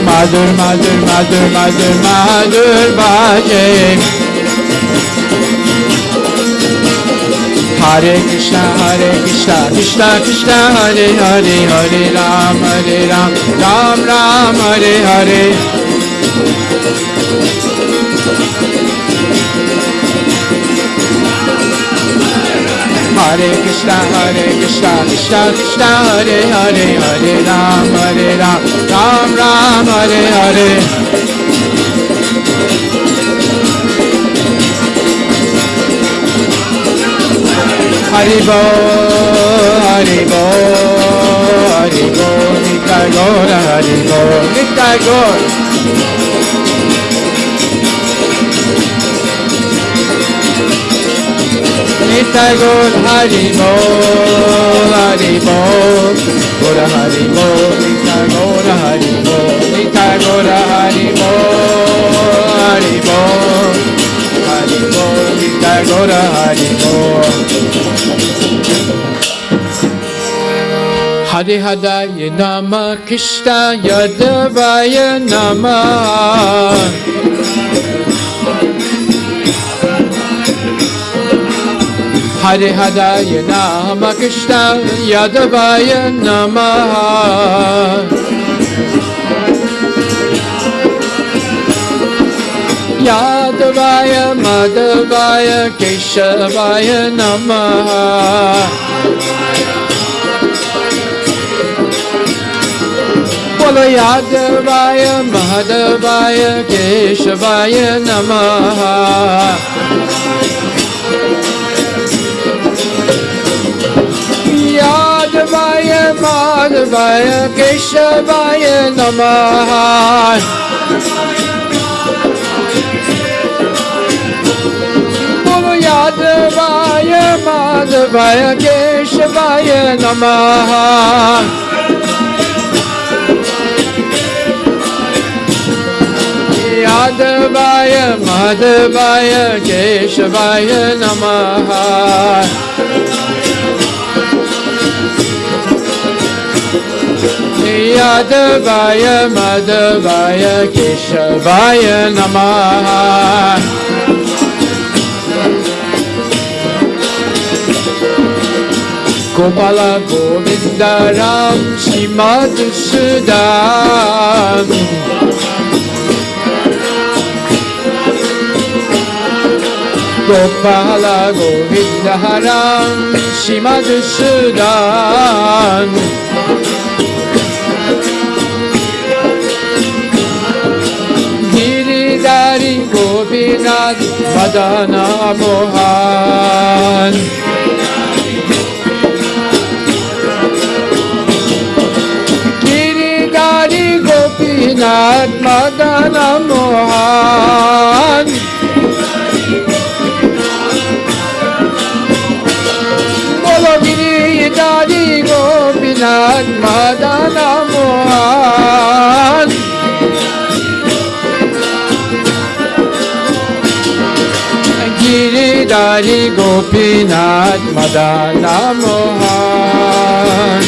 Madhur Madhur Madhur Madhur Madhur Baje Hare Krishna Krishna Krishna Hare Hare Hare Ram Ram Ram Hare Hare Hare Krishna Krishna Krishna Hare Hare Hare Ram Ram Ram Hare Hare Haribo Haribo Haribo Nitai Gaura Haribo Nitai Gaura Nitai Gaura Haribo Haribo Gaura Haribo Nitai Gaura Haribo Nitai Gaura Haribo Haribo Haribo Nitai Gaura Haribo Hare Hadaya Namah Krishna Yadavaya Namah Hare Hadaya Namah Krishna Yadavaya Namah Yadavaya Madhavaya Keshavaya Namah Bolo Yadavaya Madhavaya Keshavaya Namah Yadavaya Madhavaya Keshavaya Namah Bolo Yadavaya Madhavaya Keshavaya Namah Yadavaya Madhavaya Keshavaya Namah Yadavaya Madhavaya Keshavaya Namah Gopala Govinda Ram Shrimad Sudan Gopala Govinda Ram Shrimad Sudan Giridhari Gopinath Madana Mohan Giridhari Gopinath Madana Mohan Bolo Giridhari Gopinath Madana Mohan Giridhari Gopinath Madana Mohan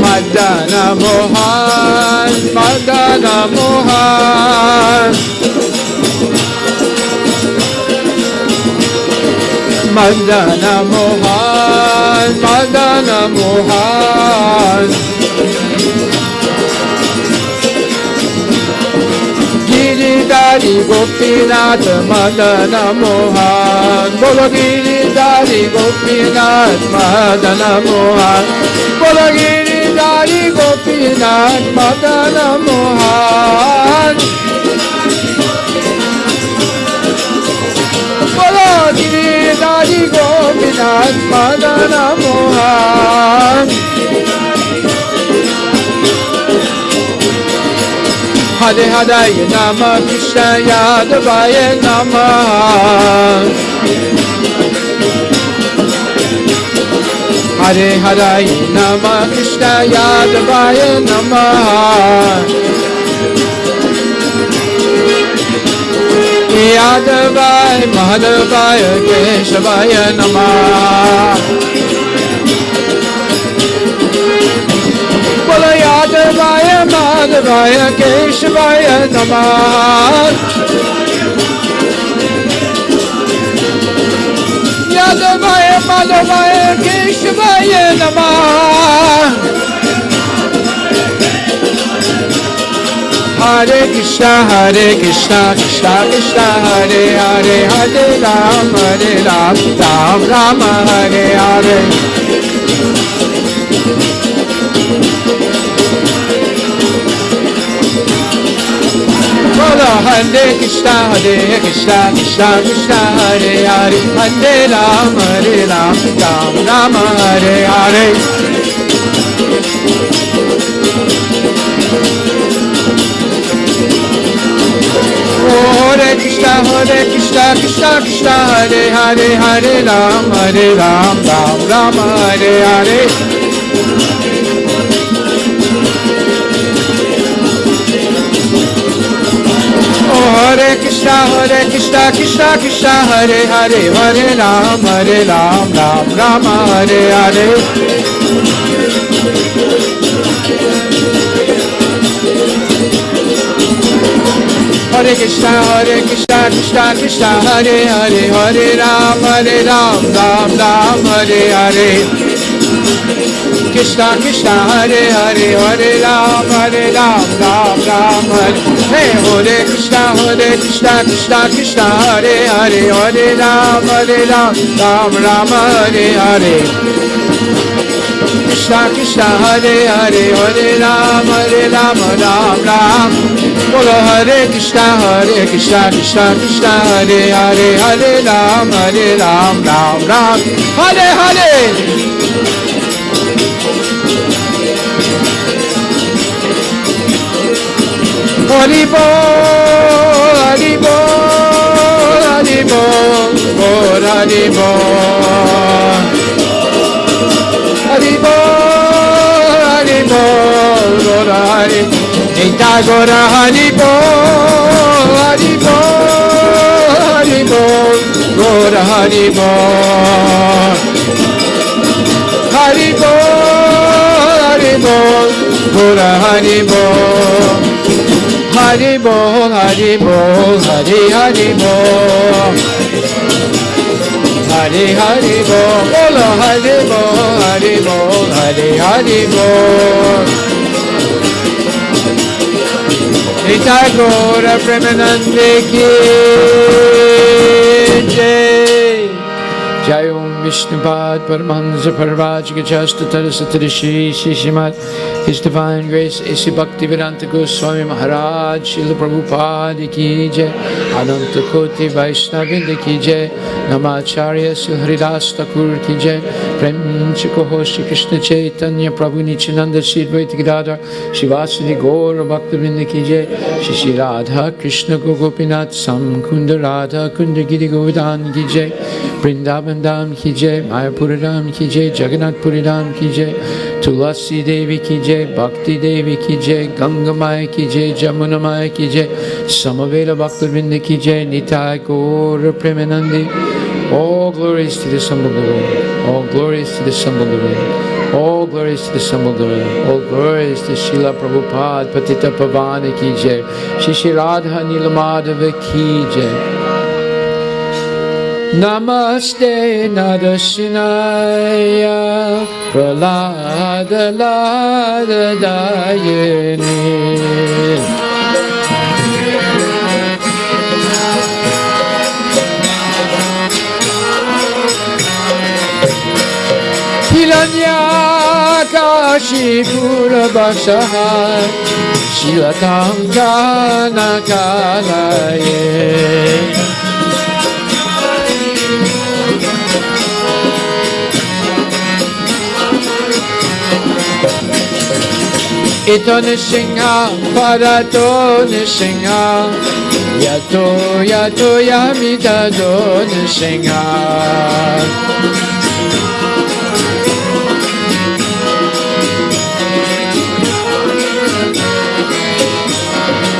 Madana Mohan Madana Mohan Madana Mohan, Madana Mohan. Giridhari Gopinath Madana Mohan, Bolo Giridhari Gopinath Madana Mohan, Bolo Giridhari Gopinath Madana Mohan, Bolo Giridhari Gopinath Madana Mohan. Hare Hare Nama Krishna Yadavaya Nama. Hare Hare Nama Krishna Yadavaya Nama. Yadavaya Madhavaya Keshavaya Nama. Yadavaya Madhavaya Keshavaya Namah. Yadavaya Madhavaya Keshavaya Namah. Hare Krishna, Krishna Krishna, Hare Hare, Hare Ram, Ram Ram, Hare Hare. Hare Krishna, Krishna Krishna, Hare Hare, Hare Ram, Ram Ram, Hare Hare. Hare Krishna, Krishna Krishna, Hare Hare, Hare Ram, Ram Ram, Hare Hare. Hare Krishna, Krishna Krishna, Hare Hare, Hare Ram, Ram Ram, Hare Hare. Hare Krishna, Krishna Krishna, Hare Hare, Hare Ram, Ram Ram, Hare Hare. Krishna Krishna, Hare Hare, Hare Ram, Ram Ram, Hare. Hey, Hare Krishna, Krishna Krishna, Hare Hare, Hare Ram, Ram Ram, Hare Hare. Krishna Krishna, Hare Hare, Hare Ram, Ram Ram. Bolo Hare Krishna, Krishna Krishna, Hare Hare, Hare Ram, Ram Ram, Hare Hare. Hari Bol, Hari Bol, Hari Bol, Bol Hari Bol. Hari Bol, Hari Bol, Bol Hari. Nita Gora Hari Bol, Hari Bol, Hari Bol, Gora Hari Bol. Hari Bol, Hari Bol, Gora Hari Bol. Hari Bol, Hari Bol, Hari Hari Bol. Hari Hari Bol, Bolo Hari Bol, Hari Bol, Hari Hari Bol. Nita Gora Premanande ki jai. Jai Om Vishnupad Paramahansa Parvajika Chasta Tarasatari Shri Shishimad. His Divine Grace A.C. Bhaktivedanta Goswami Maharaj Srila Prabhupada ki jai. Ananta Koti Vaishnavinda ki jai. Namacharya Sri Haridas Thakur ki jai. Prem Chikoho Shri Krishna Chaitanya Prabhu Nityananda Sri Advaita Gadadhar Shivasadi Gaura Bhaktavinda ki jai. Shri Radha Krishna Gopinath Samkunda Radha Kunda Giri Govardhan ki jai. Vrindavan Dham ki jai. Mayapura Dham ki jai. Jagannath Puri Dham ki jai. Tulasi Devi ki jai, Bhakti Devi ki jai, Ganga Maya ki jai, Jamuna Maya ki jai, Samaveda Bhaktavinda ki jai, Nitai Gaura Premanandi. All glories to the humble divine. All glories to the humble divine. All glories to the humble divine. All glories to Srila Prabhupada, Patita Pavana ki jai, Shri Radha Nilamadava ki jai. Namaste Nadarashanaya Prahlada Lada Dayini. Hiranyakashipura Bhakshaha Shilatam Janakalaye. Ito Nishinha Parato Nishinha Yato Yato Yamitado Nishinha.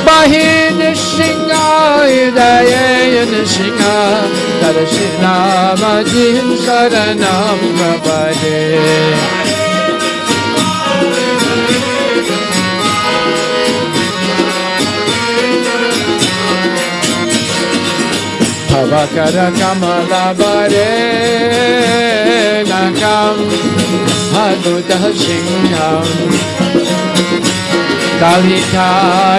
Bahin Nishinha Hidaya Nishinha Darashinamadim Saranam Prabhade. Bhavakara Kamala Bare Nakam Adhuta Singham Dalita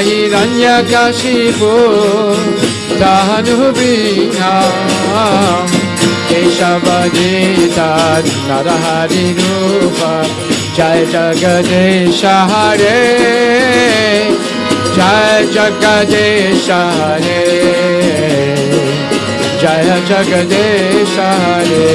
Hiranyakashipu Dhanuvinam Keshavadita Narahari Rupa Jai Jagadesha Hare Jai Jagadesha Hare Jaya Jagadesha Hare.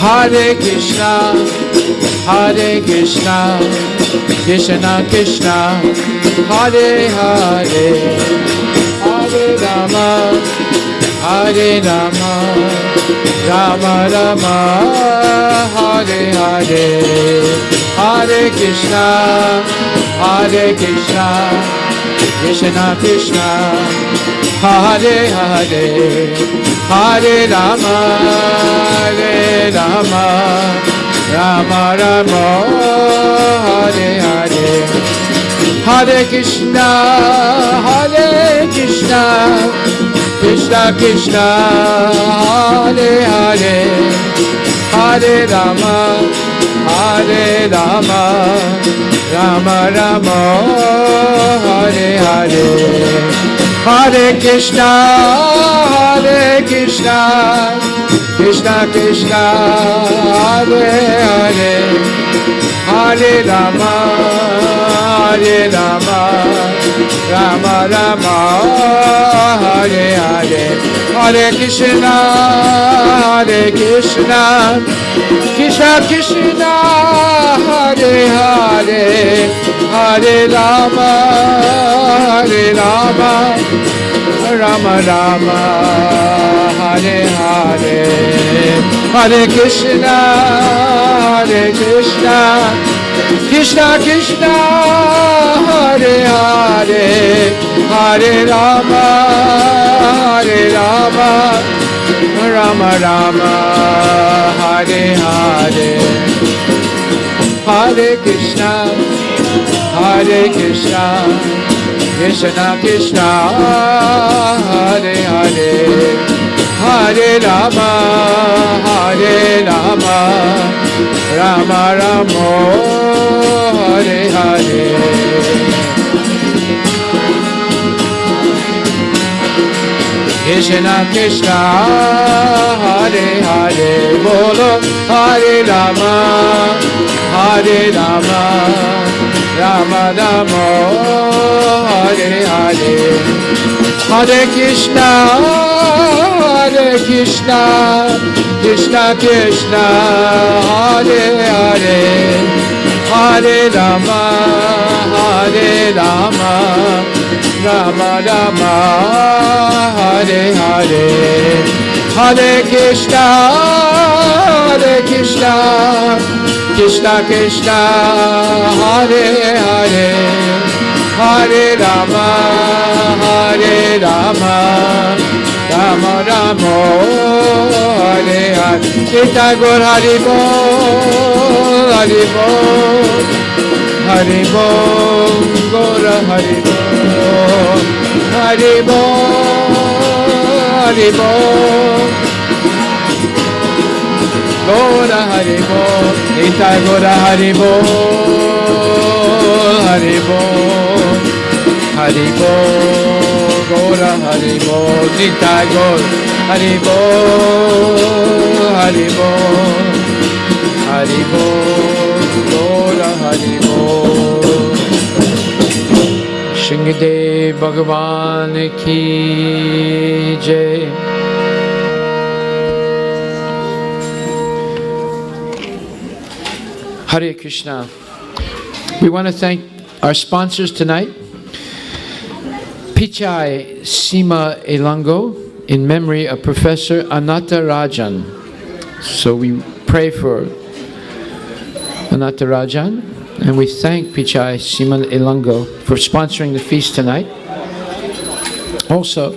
Hare Krishna, Hare Krishna, Krishna Krishna, Hare Hare, Hare Rama, Hare Rama, Rama Rama, Hare Hare, Hare Krishna, Hare Krishna, Krishna Krishna, Hare Hare, Hare Rama, Hare Rama, Rama Rama, Hare Hare, Hare Krishna, Hare Krishna, Krishna Krishna, Hare Hare, Hare Rama, Hare Rama, Rama Rama, Hare Hare, Hare Krishna, Hare Krishna, Krishna Krishna, Hare Hare, Hare Rama, Hare Rama, Rama Rama, Hare Hare, Hare Krishna, Hare Krishna, Krishna Krishna, Hare Hare, Hare Rama, Hare Rama, Rama Rama, Hare Hare, Hare Krishna, Hare Krishna, Krishna Krishna, Hare Hare, Hare Rama, Hare Rama, Rama Rama, Hare Hare, Hare Krishna, Hare Krishna, Krishna Krishna, Hare Hare, Hare Rama, Hare Rama, Rama Rama, Hare Hare. Krishna Krishna, Hare Hare, Bolo Hare Rama, Hare Rama, Rama Rama, Hare Hare, Hare Krishna, Hare Krishna, Krishna Krishna, Hare Hare, Hare Rama, Hare Rama, Rama Rama, Hare Hare, Hare Krishna, Krishna Krishna, Hare Hare, Hare Rama, Rama Rama, Hare Hare. Nitya Gaur Hari Bol, Hari Bol, Hari Bol, Gaura Hari Bol, Hari Bol, Hari Bol, Gaura Hari Bol, Nitya Gaur Hari Bol, Hari Bol, Hari Bol, Gaura Hari Bol, Nitya Gaur Hari Bol, Hari Bol, Hari Bol, Gaura Hari Bol. Shringadev Bhagavan ki jai. Hare Krishna. We want to thank our sponsors tonight. Pichai Sima Elango, in memory of Professor Ananta Rajan. So we pray for Ananta Rajan, and we thank Pichai Sima Elango for sponsoring the feast tonight. Also,